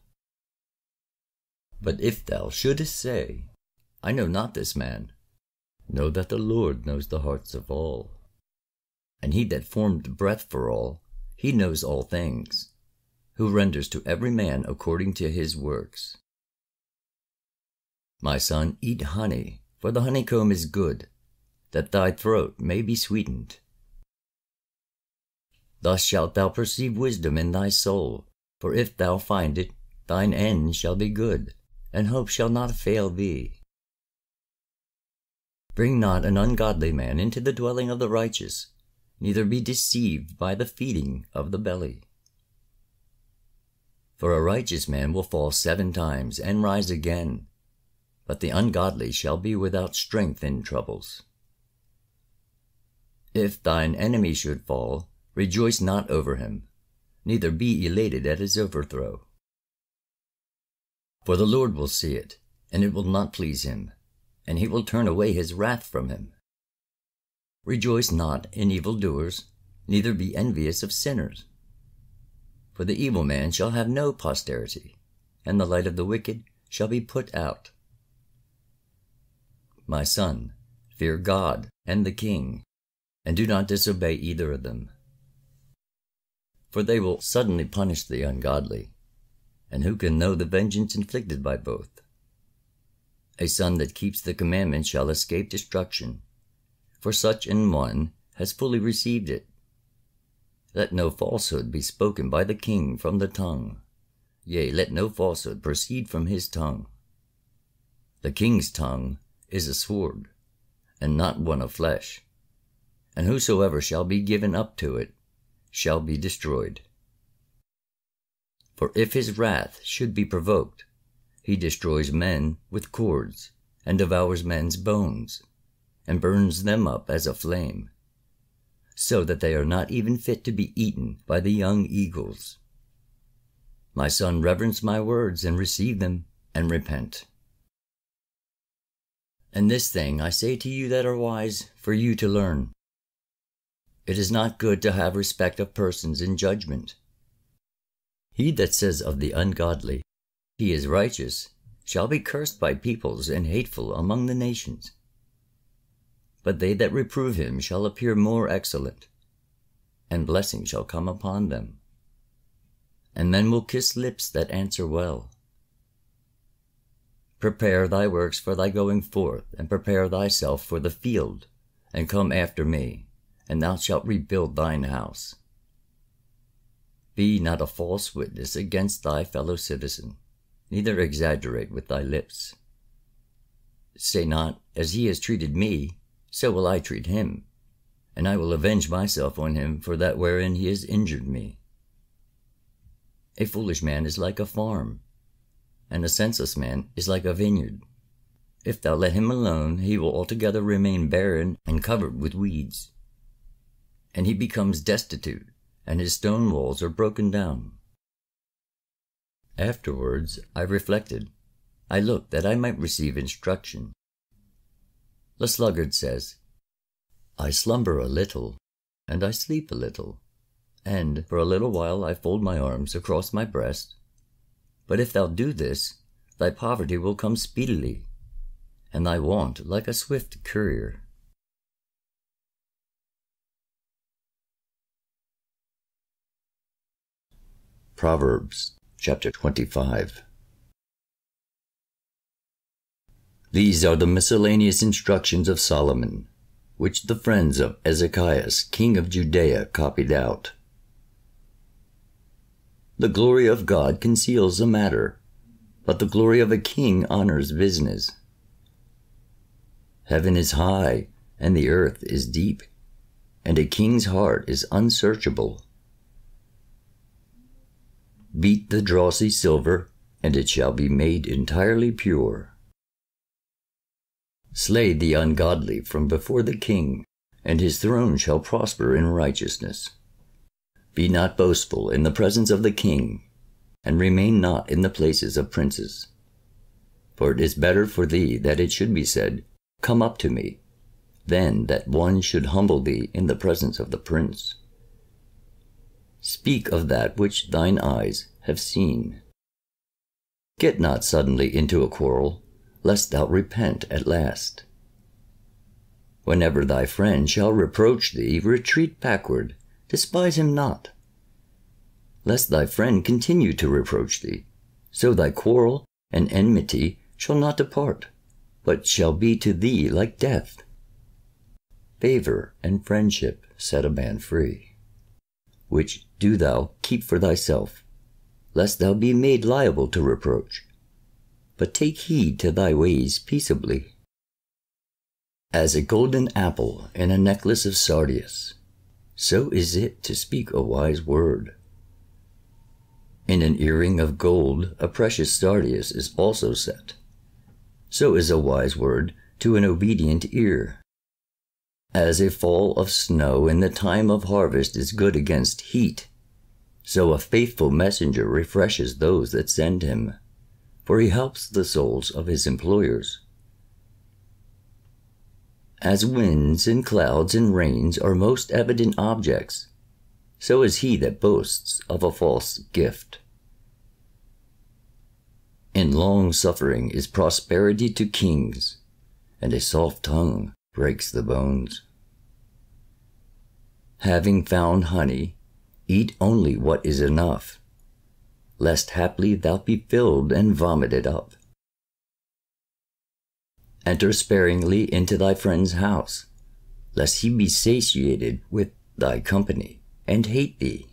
But if thou shouldest say, I know not this man, know that the Lord knows the hearts of all. And he that formed breath for all, he knows all things, who renders to every man according to his works. My son, eat honey, for the honeycomb is good, that thy throat may be sweetened. Thus shalt thou perceive wisdom in thy soul, for if thou find it, thine end shall be good, and hope shall not fail thee. Bring not an ungodly man into the dwelling of the righteous, neither be deceived by the feeding of the belly. For a righteous man will fall 7 times and rise again, but the ungodly shall be without strength in troubles. If thine enemy should fall, rejoice not over him, neither be elated at his overthrow. For the Lord will see it, and it will not please him, and he will turn away his wrath from him. Rejoice not in evildoers, neither be envious of sinners. For the evil man shall have no posterity, and the light of the wicked shall be put out. My son, fear God and the king, and do not disobey either of them. For they will suddenly punish the ungodly, and who can know the vengeance inflicted by both? A son that keeps the commandment shall escape destruction, for such an one has fully received it. Let no falsehood be spoken by the king from the tongue, yea, let no falsehood proceed from his tongue. The king's tongue is a sword, and not one of flesh, and whosoever shall be given up to it shall be destroyed. For if his wrath should be provoked, he destroys men with cords, and devours men's bones, and burns them up as a flame, so that they are not even fit to be eaten by the young eagles. My son, reverence my words, and receive them, and repent. And this thing I say to you that are wise, for you to learn. It is not good to have respect of persons in judgment. He that says of the ungodly, he is righteous, shall be cursed by peoples and hateful among the nations. But they that reprove him shall appear more excellent, and blessing shall come upon them. And men will kiss lips that answer well. Prepare thy works for thy going forth, and prepare thyself for the field, and come after me, and thou shalt rebuild thine house. Be not a false witness against thy fellow citizen, neither exaggerate with thy lips. Say not, as he has treated me, so will I treat him, and I will avenge myself on him for that wherein he has injured me. A foolish man is like a farm, and a senseless man is like a vineyard. If thou let him alone, he will altogether remain barren and covered with weeds. And he becomes destitute, and his stone walls are broken down. Afterwards I reflected. I looked that I might receive instruction. The sluggard says, I slumber a little, and I sleep a little, and for a little while I fold my arms across my breast. But if thou do this, thy poverty will come speedily, and thy want like a swift courier. Proverbs chapter 25. These are the miscellaneous instructions of Solomon, which the friends of Ezekias, king of Judea, copied out. The glory of God conceals a matter, but the glory of a king honors business. Heaven is high, and the earth is deep, and a king's heart is unsearchable. Beat the drossy silver, and it shall be made entirely pure. Slay the ungodly from before the king, and his throne shall prosper in righteousness. Be not boastful in the presence of the king, and remain not in the places of princes. For it is better for thee that it should be said, Come up to me, than that one should humble thee in the presence of the prince. Speak of that which thine eyes have seen. Get not suddenly into a quarrel, lest thou repent at last. Whenever thy friend shall reproach thee, retreat backward, despise him not. Lest thy friend continue to reproach thee, so thy quarrel and enmity shall not depart, but shall be to thee like death. Favor and friendship set a man free, which do thou keep for thyself, lest thou be made liable to reproach. But take heed to thy ways peaceably. As a golden apple in a necklace of sardius, so is it to speak a wise word. In an earring of gold a precious sardius is also set. So is a wise word to an obedient ear. As a fall of snow in the time of harvest is good against heat, so a faithful messenger refreshes those that send him, for he helps the souls of his employers. As winds and clouds and rains are most evident objects, so is he that boasts of a false gift. In long suffering is prosperity to kings, and a soft tongue breaks the bones. Having found honey, eat only what is enough, lest haply thou be filled and vomited up. Enter sparingly into thy friend's house, lest he be satiated with thy company, and hate thee.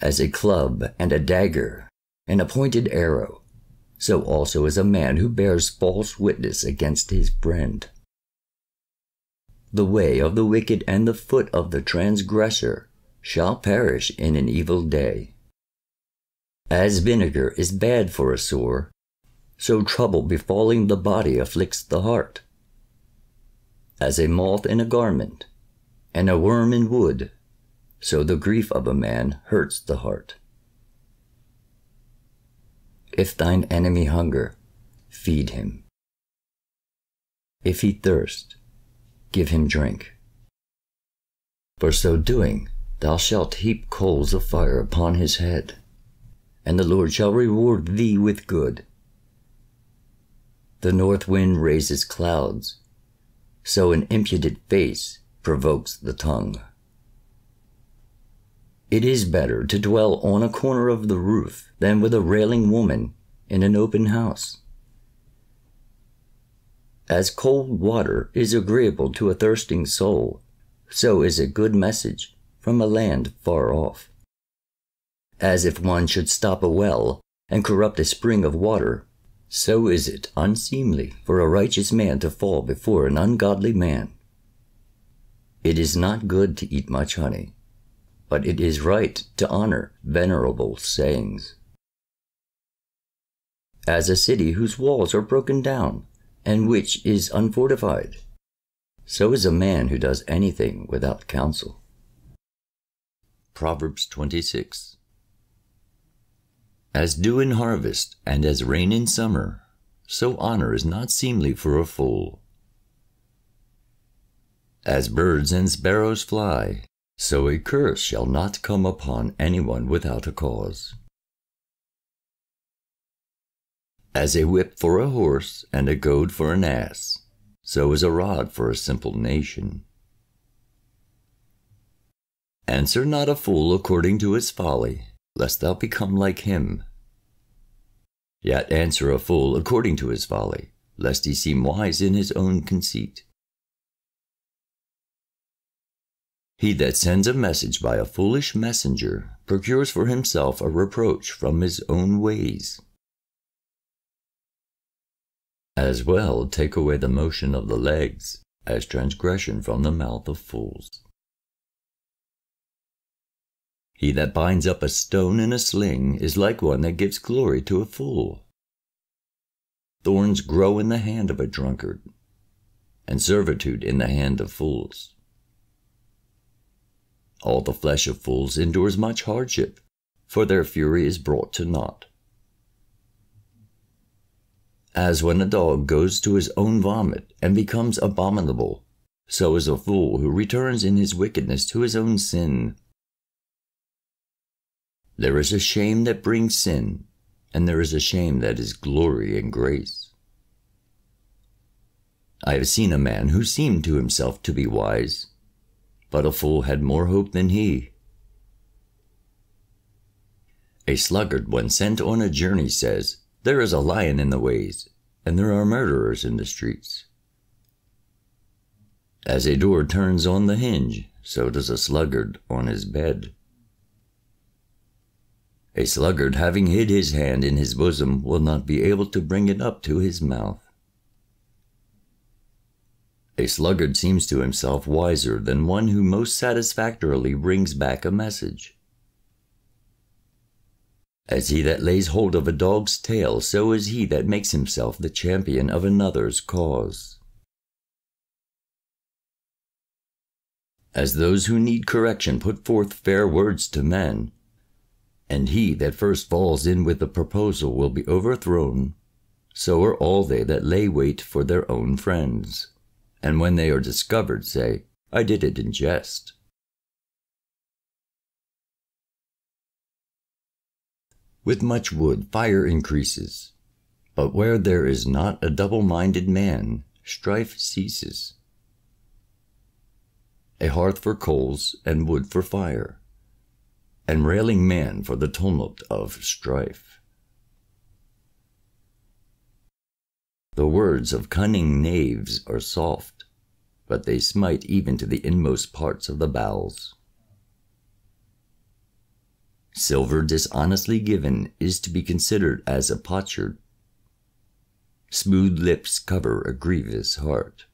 As a club and a dagger, and a pointed arrow, so also is a man who bears false witness against his friend. The way of the wicked and the foot of the transgressor shall perish in an evil day. As vinegar is bad for a sore, so trouble befalling the body afflicts the heart. As a moth in a garment, and a worm in wood, so the grief of a man hurts the heart. If thine enemy hunger, feed him. If he thirst, give him drink. For so doing, thou shalt heap coals of fire upon his head, and the Lord shall reward thee with good. The north wind raises clouds, so an impudent face provokes the tongue. It is better to dwell on a corner of the roof than with a railing woman in an open house. As cold water is agreeable to a thirsting soul, so is a good message from a land far off. As if one should stop a well and corrupt a spring of water, so is it unseemly for a righteous man to fall before an ungodly man. It is not good to eat much honey, but it is right to honor venerable sayings. As a city whose walls are broken down, and which is unfortified, so is a man who does anything without counsel. Proverbs 26. As dew in harvest, and as rain in summer, so honor is not seemly for a fool. As birds and sparrows fly, so a curse shall not come upon anyone without a cause. As a whip for a horse and a goad for an ass, so is a rod for a simple nation. Answer not a fool according to his folly, lest thou become like him. Yet answer a fool according to his folly, lest he seem wise in his own conceit. He that sends a message by a foolish messenger procures for himself a reproach from his own ways. As well take away the motion of the legs, as transgression from the mouth of fools. He that binds up a stone in a sling is like one that gives glory to a fool. Thorns grow in the hand of a drunkard, and servitude in the hand of fools. All the flesh of fools endures much hardship, for their fury is brought to naught. As when a dog goes to his own vomit and becomes abominable, so is a fool who returns in his wickedness to his own sin. There is a shame that brings sin, and there is a shame that is glory and grace. I have seen a man who seemed to himself to be wise, but a fool had more hope than he. A sluggard when sent on a journey says, "There is a lion in the ways, and there are murderers in the streets." As a door turns on the hinge, so does a sluggard on his bed. A sluggard having hid his hand in his bosom will not be able to bring it up to his mouth. A sluggard seems to himself wiser than one who most satisfactorily brings back a message. As he that lays hold of a dog's tail, so is he that makes himself the champion of another's cause. As those who need correction put forth fair words to men, and he that first falls in with the proposal will be overthrown, So are all they that lay wait for their own friends, and when they are discovered say, I did it in jest. With much wood fire increases, but where there is not a double-minded man, strife ceases. A hearth for coals and wood for fire, and railing man for the tumult of strife. The words of cunning knaves are soft, but they smite even to the inmost parts of the bowels. Silver dishonestly given is to be considered as a potsherd. Smooth lips cover a grievous heart.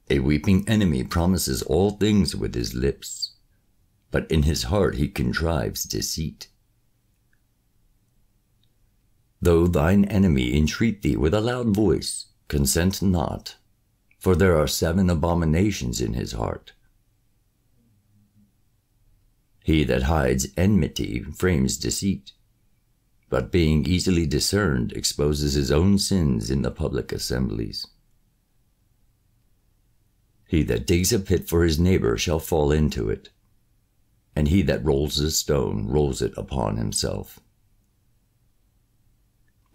A weeping enemy promises all things with his lips, but in his heart he contrives deceit. Though thine enemy entreat thee with a loud voice, consent not, for there are 7 abominations in his heart. He that hides enmity frames deceit, but being easily discerned exposes his own sins in the public assemblies. He that digs a pit for his neighbor shall fall into it, and he that rolls a stone rolls it upon himself.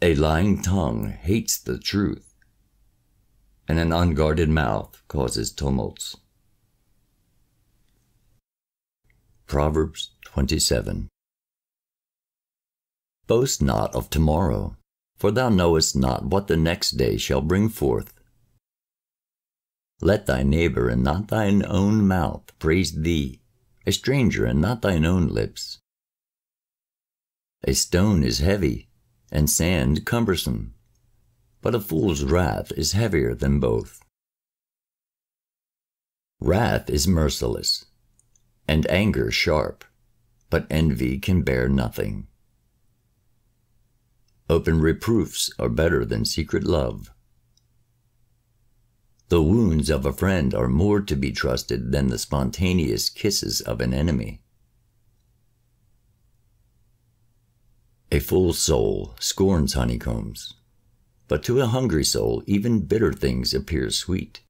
A lying tongue hates the truth, and an unguarded mouth causes tumults. Proverbs 27. Boast not of tomorrow, for thou knowest not what the next day shall bring forth. Let thy neighbor and not thine own mouth praise thee, a stranger and not thine own lips. A stone is heavy, and sand cumbersome, but a fool's wrath is heavier than both. Wrath is merciless, and anger sharp, but envy can bear nothing. Open reproofs are better than secret love. The wounds of a friend are more to be trusted than the spontaneous kisses of an enemy. A full soul scorns honeycombs, but to a hungry soul even bitter things appear sweet.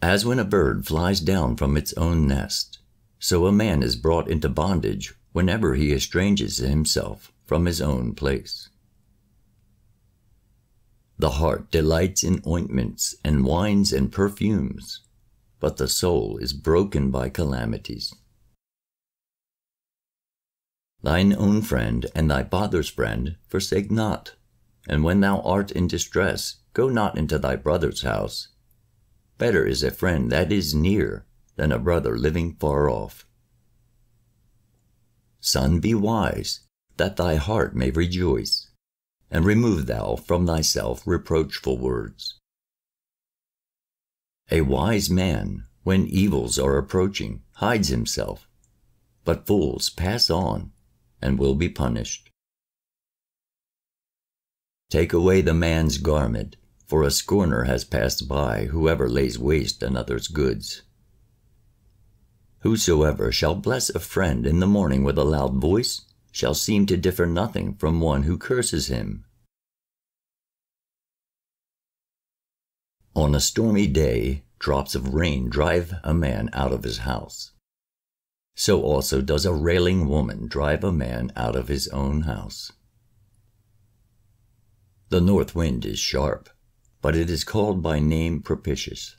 As when a bird flies down from its own nest, so a man is brought into bondage whenever he estranges himself from his own place. The heart delights in ointments and wines and perfumes, but the soul is broken by calamities. Thine own friend and thy father's friend forsake not, and when thou art in distress, go not into thy brother's house. Better is a friend that is near than a brother living far off. Son, be wise, that thy heart may rejoice, and remove thou from thyself reproachful words. A wise man, when evils are approaching, hides himself, but fools pass on and will be punished. Take away the man's garment, for a scorner has passed by, whoever lays waste another's goods. Whosoever shall bless a friend in the morning with a loud voice shall seem to differ nothing from one who curses him. On a stormy day, drops of rain drive a man out of his house. So also does a railing woman drive a man out of his own house. The north wind is sharp, but it is called by name propitious.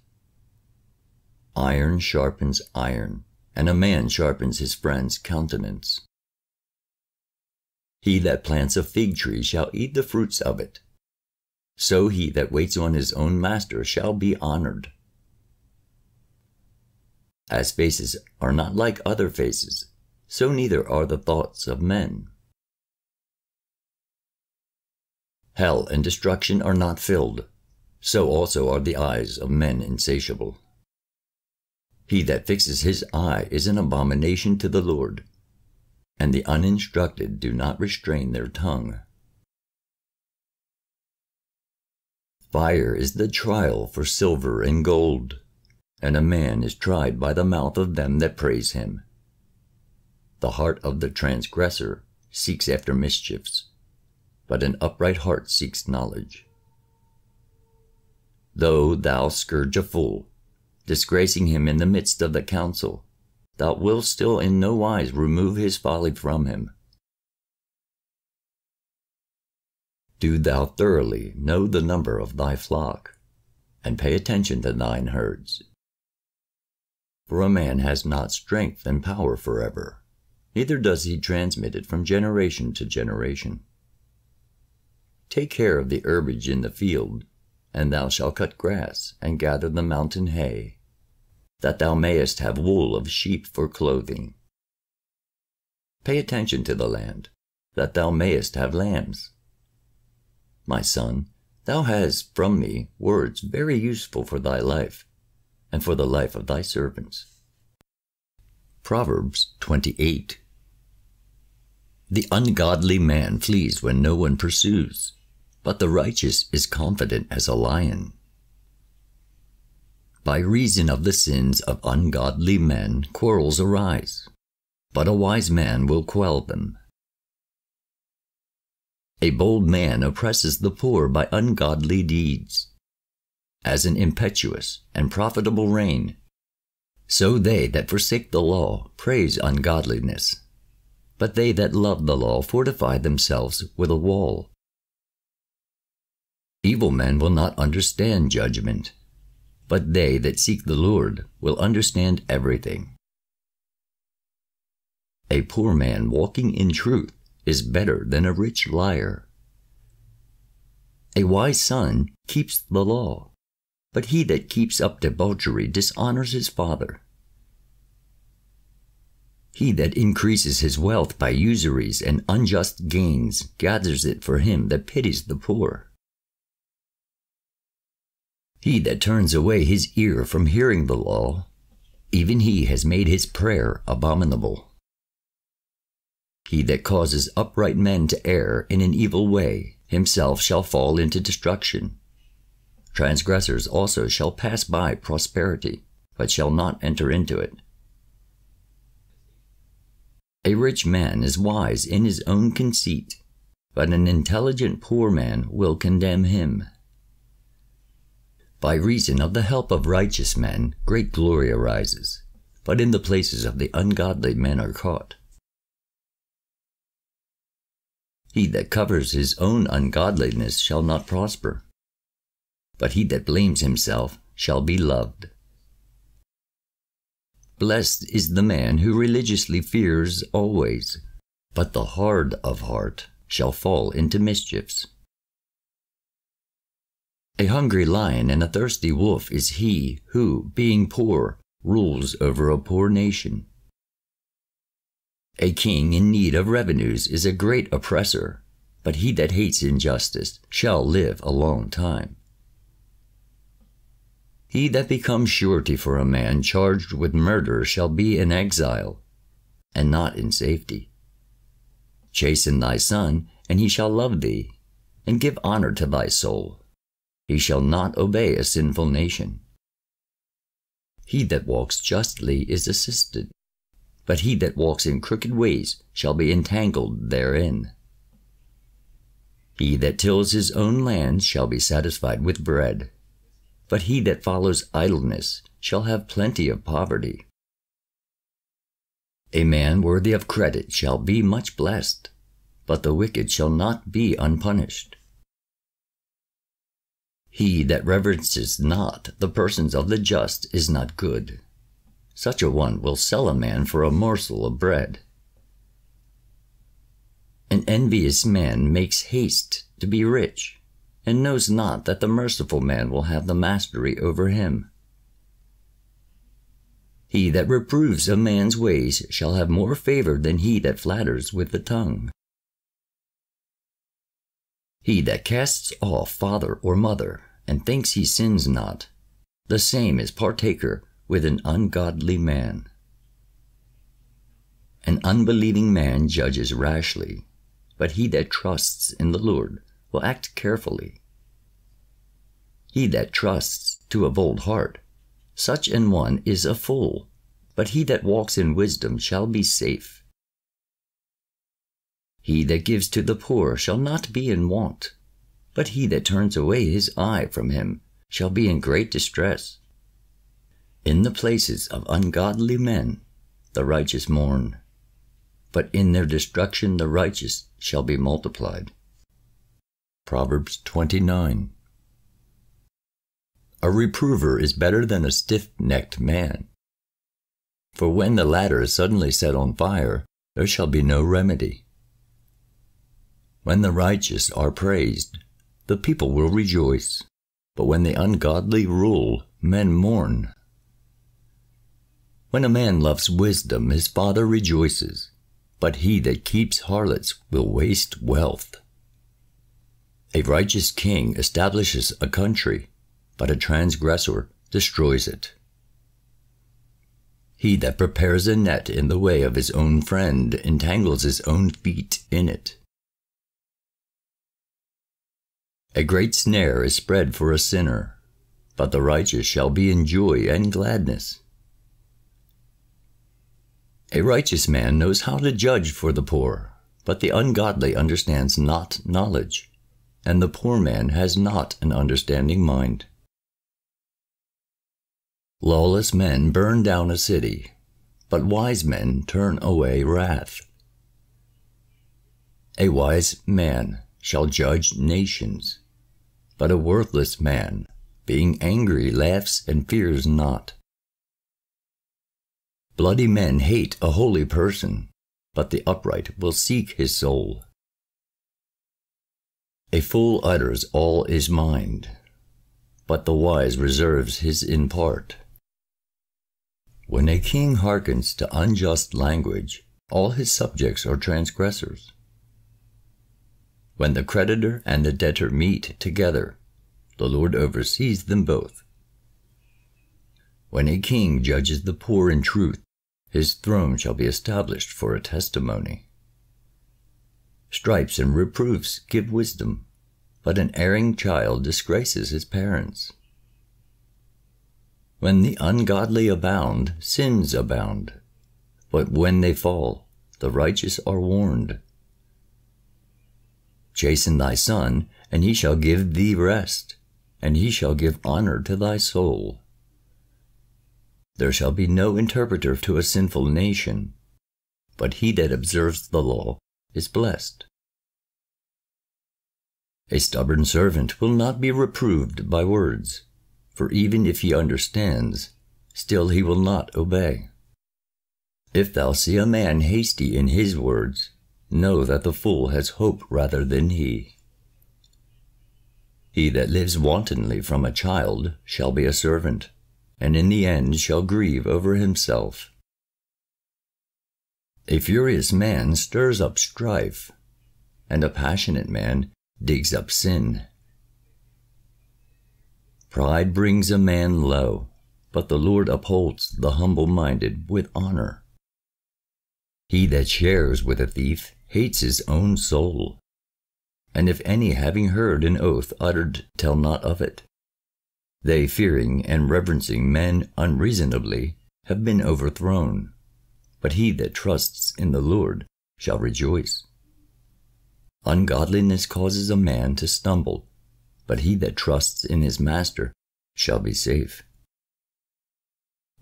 Iron sharpens iron, and a man sharpens his friend's countenance. He that plants a fig tree shall eat the fruits of it. So he that waits on his own master shall be honored. As faces are not like other faces, so neither are the thoughts of men. Hell and destruction are not filled, so also are the eyes of men insatiable. He that fixes his eye is an abomination to the Lord, and the uninstructed do not restrain their tongue. Fire is the trial for silver and gold, and a man is tried by the mouth of them that praise him. The heart of the transgressor seeks after mischiefs, but an upright heart seeks knowledge. Though thou scourge a fool, disgracing him in the midst of the council, thou wilt still in no wise remove his folly from him. Do thou thoroughly know the number of thy flock, and pay attention to thine herds. For a man has not strength and power forever, neither does he transmit it from generation to generation. Take care of the herbage in the field, and thou shalt cut grass, and gather the mountain hay, that thou mayest have wool of sheep for clothing. Pay attention to the land, that thou mayest have lambs. My son, thou hast from me words very useful for thy life, and for the life of thy servants. Proverbs 28. The ungodly man flees when no one pursues, but the righteous is confident as a lion. By reason of the sins of ungodly men quarrels arise, but a wise man will quell them. A bold man oppresses the poor by ungodly deeds. As an impetuous and profitable rein, so they that forsake the law praise ungodliness. But they that love the law fortify themselves with a wall. Evil men will not understand judgment, but they that seek the Lord will understand everything. A poor man walking in truth is better than a rich liar. A wise son keeps the law, but he that keeps up debauchery dishonors his father. He that increases his wealth by usuries and unjust gains gathers it for him that pities the poor. He that turns away his ear from hearing the law, even he has made his prayer abominable. He that causes upright men to err in an evil way, himself shall fall into destruction. Transgressors also shall pass by prosperity, but shall not enter into it. A rich man is wise in his own conceit, but an intelligent poor man will condemn him. By reason of the help of righteous men, great glory arises, but in the places of the ungodly men are caught. He that covers his own ungodliness shall not prosper, but he that blames himself shall be loved. Blessed is the man who religiously fears always, but the hard of heart shall fall into mischiefs. A hungry lion and a thirsty wolf is he who, being poor, rules over a poor nation. A king in need of revenues is a great oppressor, but he that hates injustice shall live a long time. He that becomes surety for a man charged with murder shall be in exile, and not in safety. Chasten thy son, and he shall love thee, and give honor to thy soul. He shall not obey a sinful nation. He that walks justly is assisted, but he that walks in crooked ways shall be entangled therein. He that tills his own land shall be satisfied with bread, but he that follows idleness shall have plenty of poverty. A man worthy of credit shall be much blessed, but the wicked shall not be unpunished. He that reverences not the persons of the just is not good. Such a one will sell a man for a morsel of bread. An envious man makes haste to be rich, and knows not that the merciful man will have the mastery over him. He that reproves a man's ways shall have more favor than he that flatters with the tongue. He that casts off father or mother, and thinks he sins not, the same is partaker with an ungodly man. An unbelieving man judges rashly, but he that trusts in the Lord will act carefully. He that trusts to a bold heart, such an one is a fool, but he that walks in wisdom shall be safe. He that gives to the poor shall not be in want, but he that turns away his eye from him shall be in great distress. In the places of ungodly men the righteous mourn, but in their destruction the righteous shall be multiplied. Proverbs 29. A reprover is better than a stiff-necked man, for when the latter is suddenly set on fire, there shall be no remedy. When the righteous are praised, the people will rejoice, but when the ungodly rule, men mourn. When a man loves wisdom, his father rejoices, but he that keeps harlots will waste wealth. A righteous king establishes a country, but a transgressor destroys it. He that prepares a net in the way of his own friend entangles his own feet in it. A great snare is spread for a sinner, but the righteous shall be in joy and gladness. A righteous man knows how to judge for the poor, but the ungodly understands not knowledge, and the poor man has not an understanding mind. Lawless men burn down a city, but wise men turn away wrath. A wise man shall judge nations, but a worthless man, being angry, laughs and fears not. Bloody men hate a holy person, but the upright will seek his soul. A fool utters all his mind, but the wise reserves his in part. When a king hearkens to unjust language, all his subjects are transgressors. When the creditor and the debtor meet together, the Lord oversees them both. When a king judges the poor in truth, his throne shall be established for a testimony. Stripes and reproofs give wisdom, but an erring child disgraces his parents. When the ungodly abound, sins abound, but when they fall, the righteous are warned. Chasten thy son, and he shall give thee rest, and he shall give honor to thy soul. There shall be no interpreter to a sinful nation, but he that observes the law is blessed. A stubborn servant will not be reproved by words, for even if he understands, still he will not obey. If thou see a man hasty in his words, know that the fool has hope rather than he. He that lives wantonly from a child shall be a servant, and in the end shall grieve over himself. A furious man stirs up strife, and a passionate man digs up sin. Pride brings a man low, but the Lord upholds the humble-minded with honor. He that shares with a thief hates his own soul, and if any having heard an oath uttered tell not of it. They fearing and reverencing men unreasonably have been overthrown, but he that trusts in the Lord shall rejoice. Ungodliness causes a man to stumble, but he that trusts in his master shall be safe.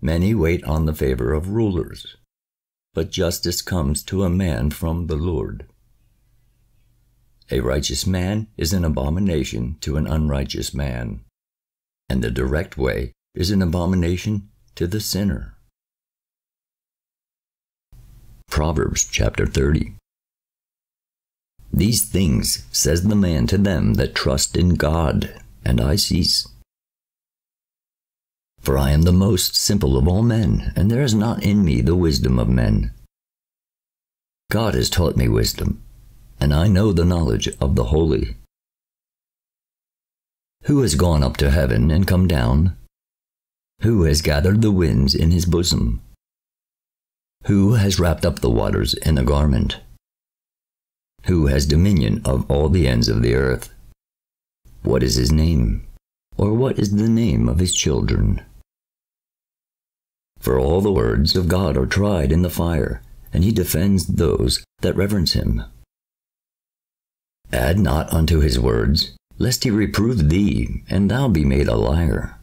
Many wait on the favor of rulers, but justice comes to a man from the Lord. A righteous man is an abomination to an unrighteous man, and the direct way is an abomination to the sinner. Proverbs chapter 30. These things says the man to them that trust in God, and I cease. For I am the most simple of all men, and there is not in me the wisdom of men. God has taught me wisdom, and I know the knowledge of the holy. Who has gone up to heaven and come down? Who has gathered the winds in his bosom? Who has wrapped up the waters in a garment? Who has dominion of all the ends of the earth? What is his name? Or what is the name of his children? For all the words of God are tried in the fire, and he defends those that reverence him. Add not unto his words, lest he reprove thee, and thou be made a liar.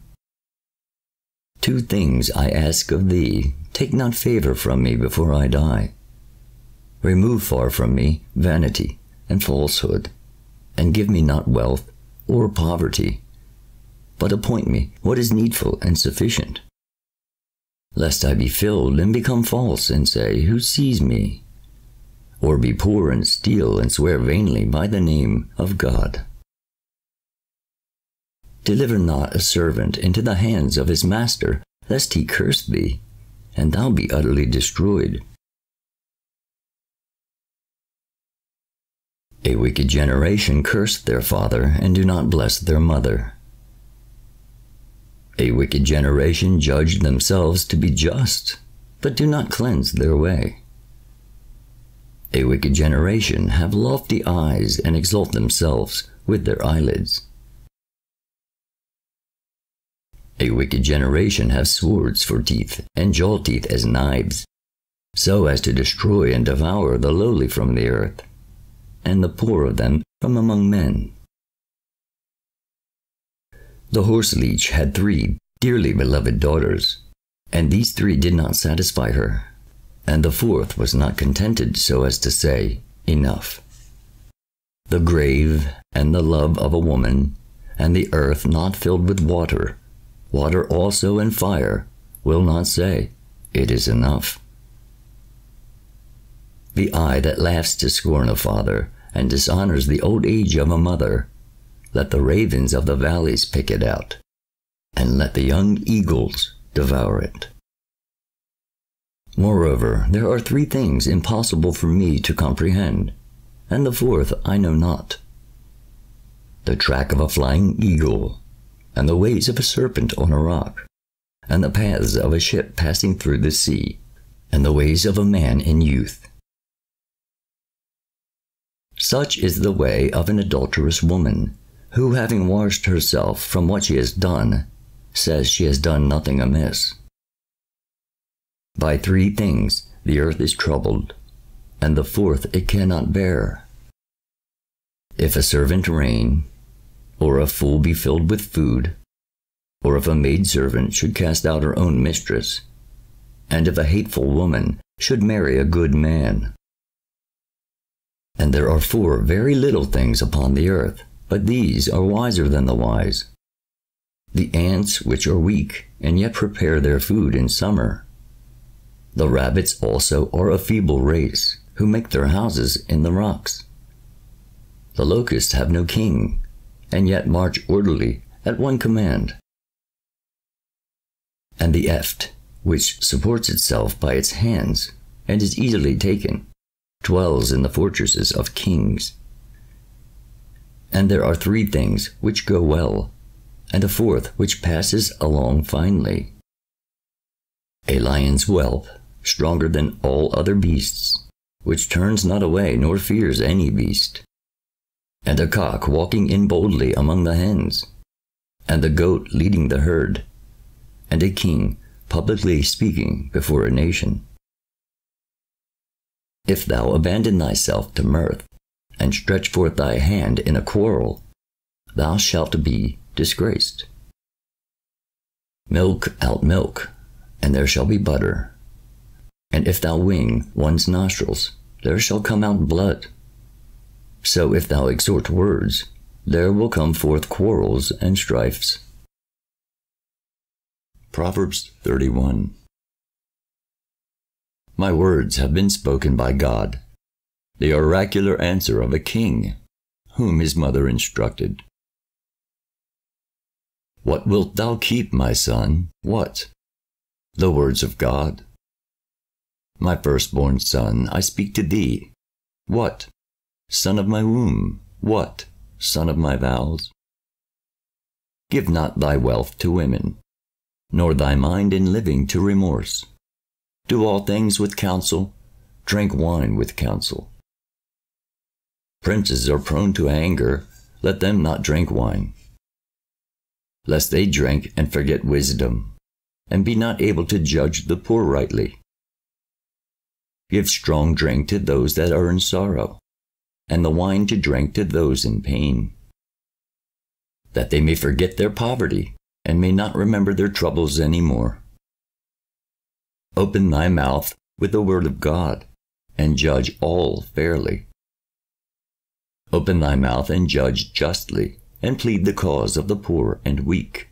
2 things I ask of thee, take not favor from me before I die. Remove far from me vanity and falsehood, and give me not wealth or poverty, but appoint me what is needful and sufficient. Lest I be filled and become false, and say, Who sees me? Or be poor and steal and swear vainly by the name of God. Deliver not a servant into the hands of his master, lest he curse thee, and thou be utterly destroyed. A wicked generation curse their father, and do not bless their mother. A wicked generation judge themselves to be just, but do not cleanse their way. A wicked generation have lofty eyes, and exalt themselves with their eyelids. A wicked generation have swords for teeth, and jaw teeth as knives, so as to destroy and devour the lowly from the earth, and the poor of them from among men. The horseleech had 3 dearly beloved daughters, and these 3 did not satisfy her, and the 4th was not contented so as to say, Enough. The grave, and the love of a woman, and the earth not filled with water, water also and fire, will not say, It is enough. The eye that laughs to scorn a father, and dishonors the old age of a mother, let the ravens of the valleys pick it out, and let the young eagles devour it. Moreover, there are 3 things impossible for me to comprehend, and the 4th I know not. The track of a flying eagle, and the ways of a serpent on a rock, and the paths of a ship passing through the sea, and the ways of a man in youth. Such is the way of an adulterous woman, who, having washed herself from what she has done, says she has done nothing amiss. By 3 things the earth is troubled, and the 4th it cannot bear. If a servant reign, or a fool be filled with food, or if a maidservant should cast out her own mistress, and if a hateful woman should marry a good man. And there are 4 very little things upon the earth, but these are wiser than the wise. The ants which are weak, and yet prepare their food in summer. The rabbits also are a feeble race, who make their houses in the rocks. The locusts have no king, and yet march orderly at one command. And the eft, which supports itself by its hands, and is easily taken, dwells in the fortresses of kings. And there are 3 things which go well, and a 4th which passes along finely. A lion's whelp, stronger than all other beasts, which turns not away nor fears any beast. And a cock walking in boldly among the hens, and the goat leading the herd, and a king publicly speaking before a nation. If thou abandon thyself to mirth, and stretch forth thy hand in a quarrel, thou shalt be disgraced. Milk out milk, and there shall be butter. And if thou wing one's nostrils, there shall come out blood. So if thou exhort words, there will come forth quarrels and strifes. Proverbs 31. My words have been spoken by God, the oracular answer of a king, whom his mother instructed. What wilt thou keep, my son? What? The words of God. My firstborn son, I speak to thee. What? Son of my womb. What? Son of my vows. Give not thy wealth to women, nor thy mind in living to remorse. Do all things with counsel, drink wine with counsel. Princes are prone to anger, let them not drink wine, lest they drink and forget wisdom, and be not able to judge the poor rightly. Give strong drink to those that are in sorrow, and the wine to drink to those in pain, that they may forget their poverty, and may not remember their troubles any more. Open thy mouth with the word of God, and judge all fairly. Open thy mouth and judge justly, and plead the cause of the poor and weak.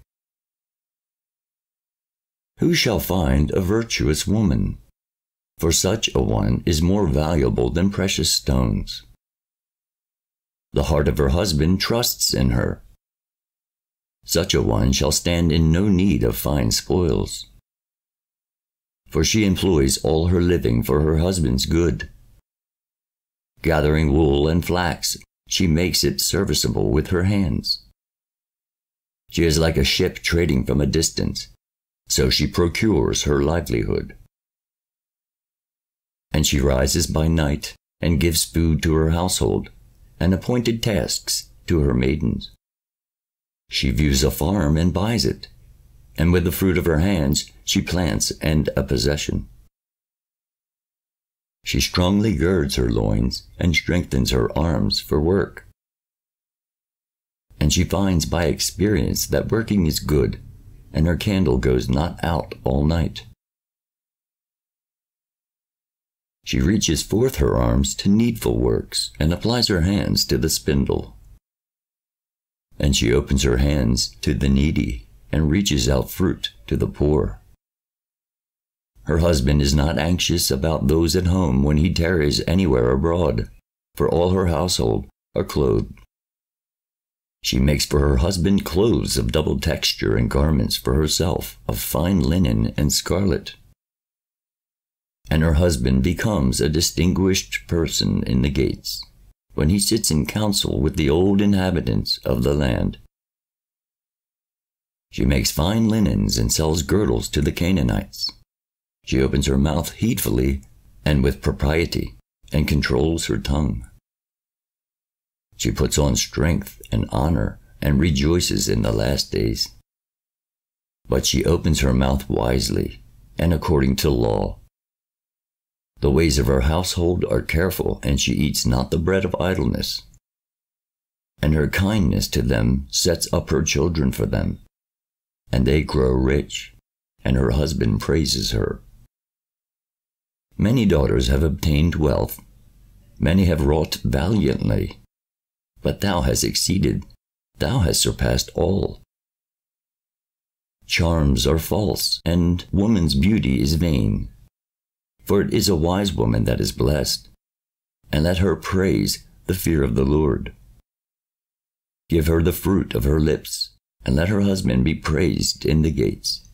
Who shall find a virtuous woman? For such a one is more valuable than precious stones. The heart of her husband trusts in her. Such a one shall stand in no need of fine spoils. For she employs all her living for her husband's good. Gathering wool and flax, she makes it serviceable with her hands. She is like a ship trading from a distance, so she procures her livelihood. And she rises by night and gives food to her household, and appointed tasks to her maidens. She views a farm and buys it, and with the fruit of her hands she plants and a possession. She strongly girds her loins and strengthens her arms for work. And she finds by experience that working is good, and her candle goes not out all night. She reaches forth her arms to needful works, and applies her hands to the spindle. And she opens her hands to the needy, and reaches out fruit to the poor. Her husband is not anxious about those at home when he tarries anywhere abroad, for all her household are clothed. She makes for her husband clothes of double texture and garments for herself of fine linen and scarlet. And her husband becomes a distinguished person in the gates, when he sits in council with the old inhabitants of the land. She makes fine linens and sells girdles to the Canaanites. She opens her mouth heedfully and with propriety, and controls her tongue. She puts on strength and honor, and rejoices in the last days. But she opens her mouth wisely, and according to law. The ways of her household are careful, and she eats not the bread of idleness. And her kindness to them sets up her children for them, and they grow rich, and her husband praises her. Many daughters have obtained wealth, many have wrought valiantly, but thou hast exceeded, thou hast surpassed all. Charms are false, and woman's beauty is vain. For it is a wise woman that is blessed, and let her praise the fear of the Lord. Give her the fruit of her lips, and let her husband be praised in the gates.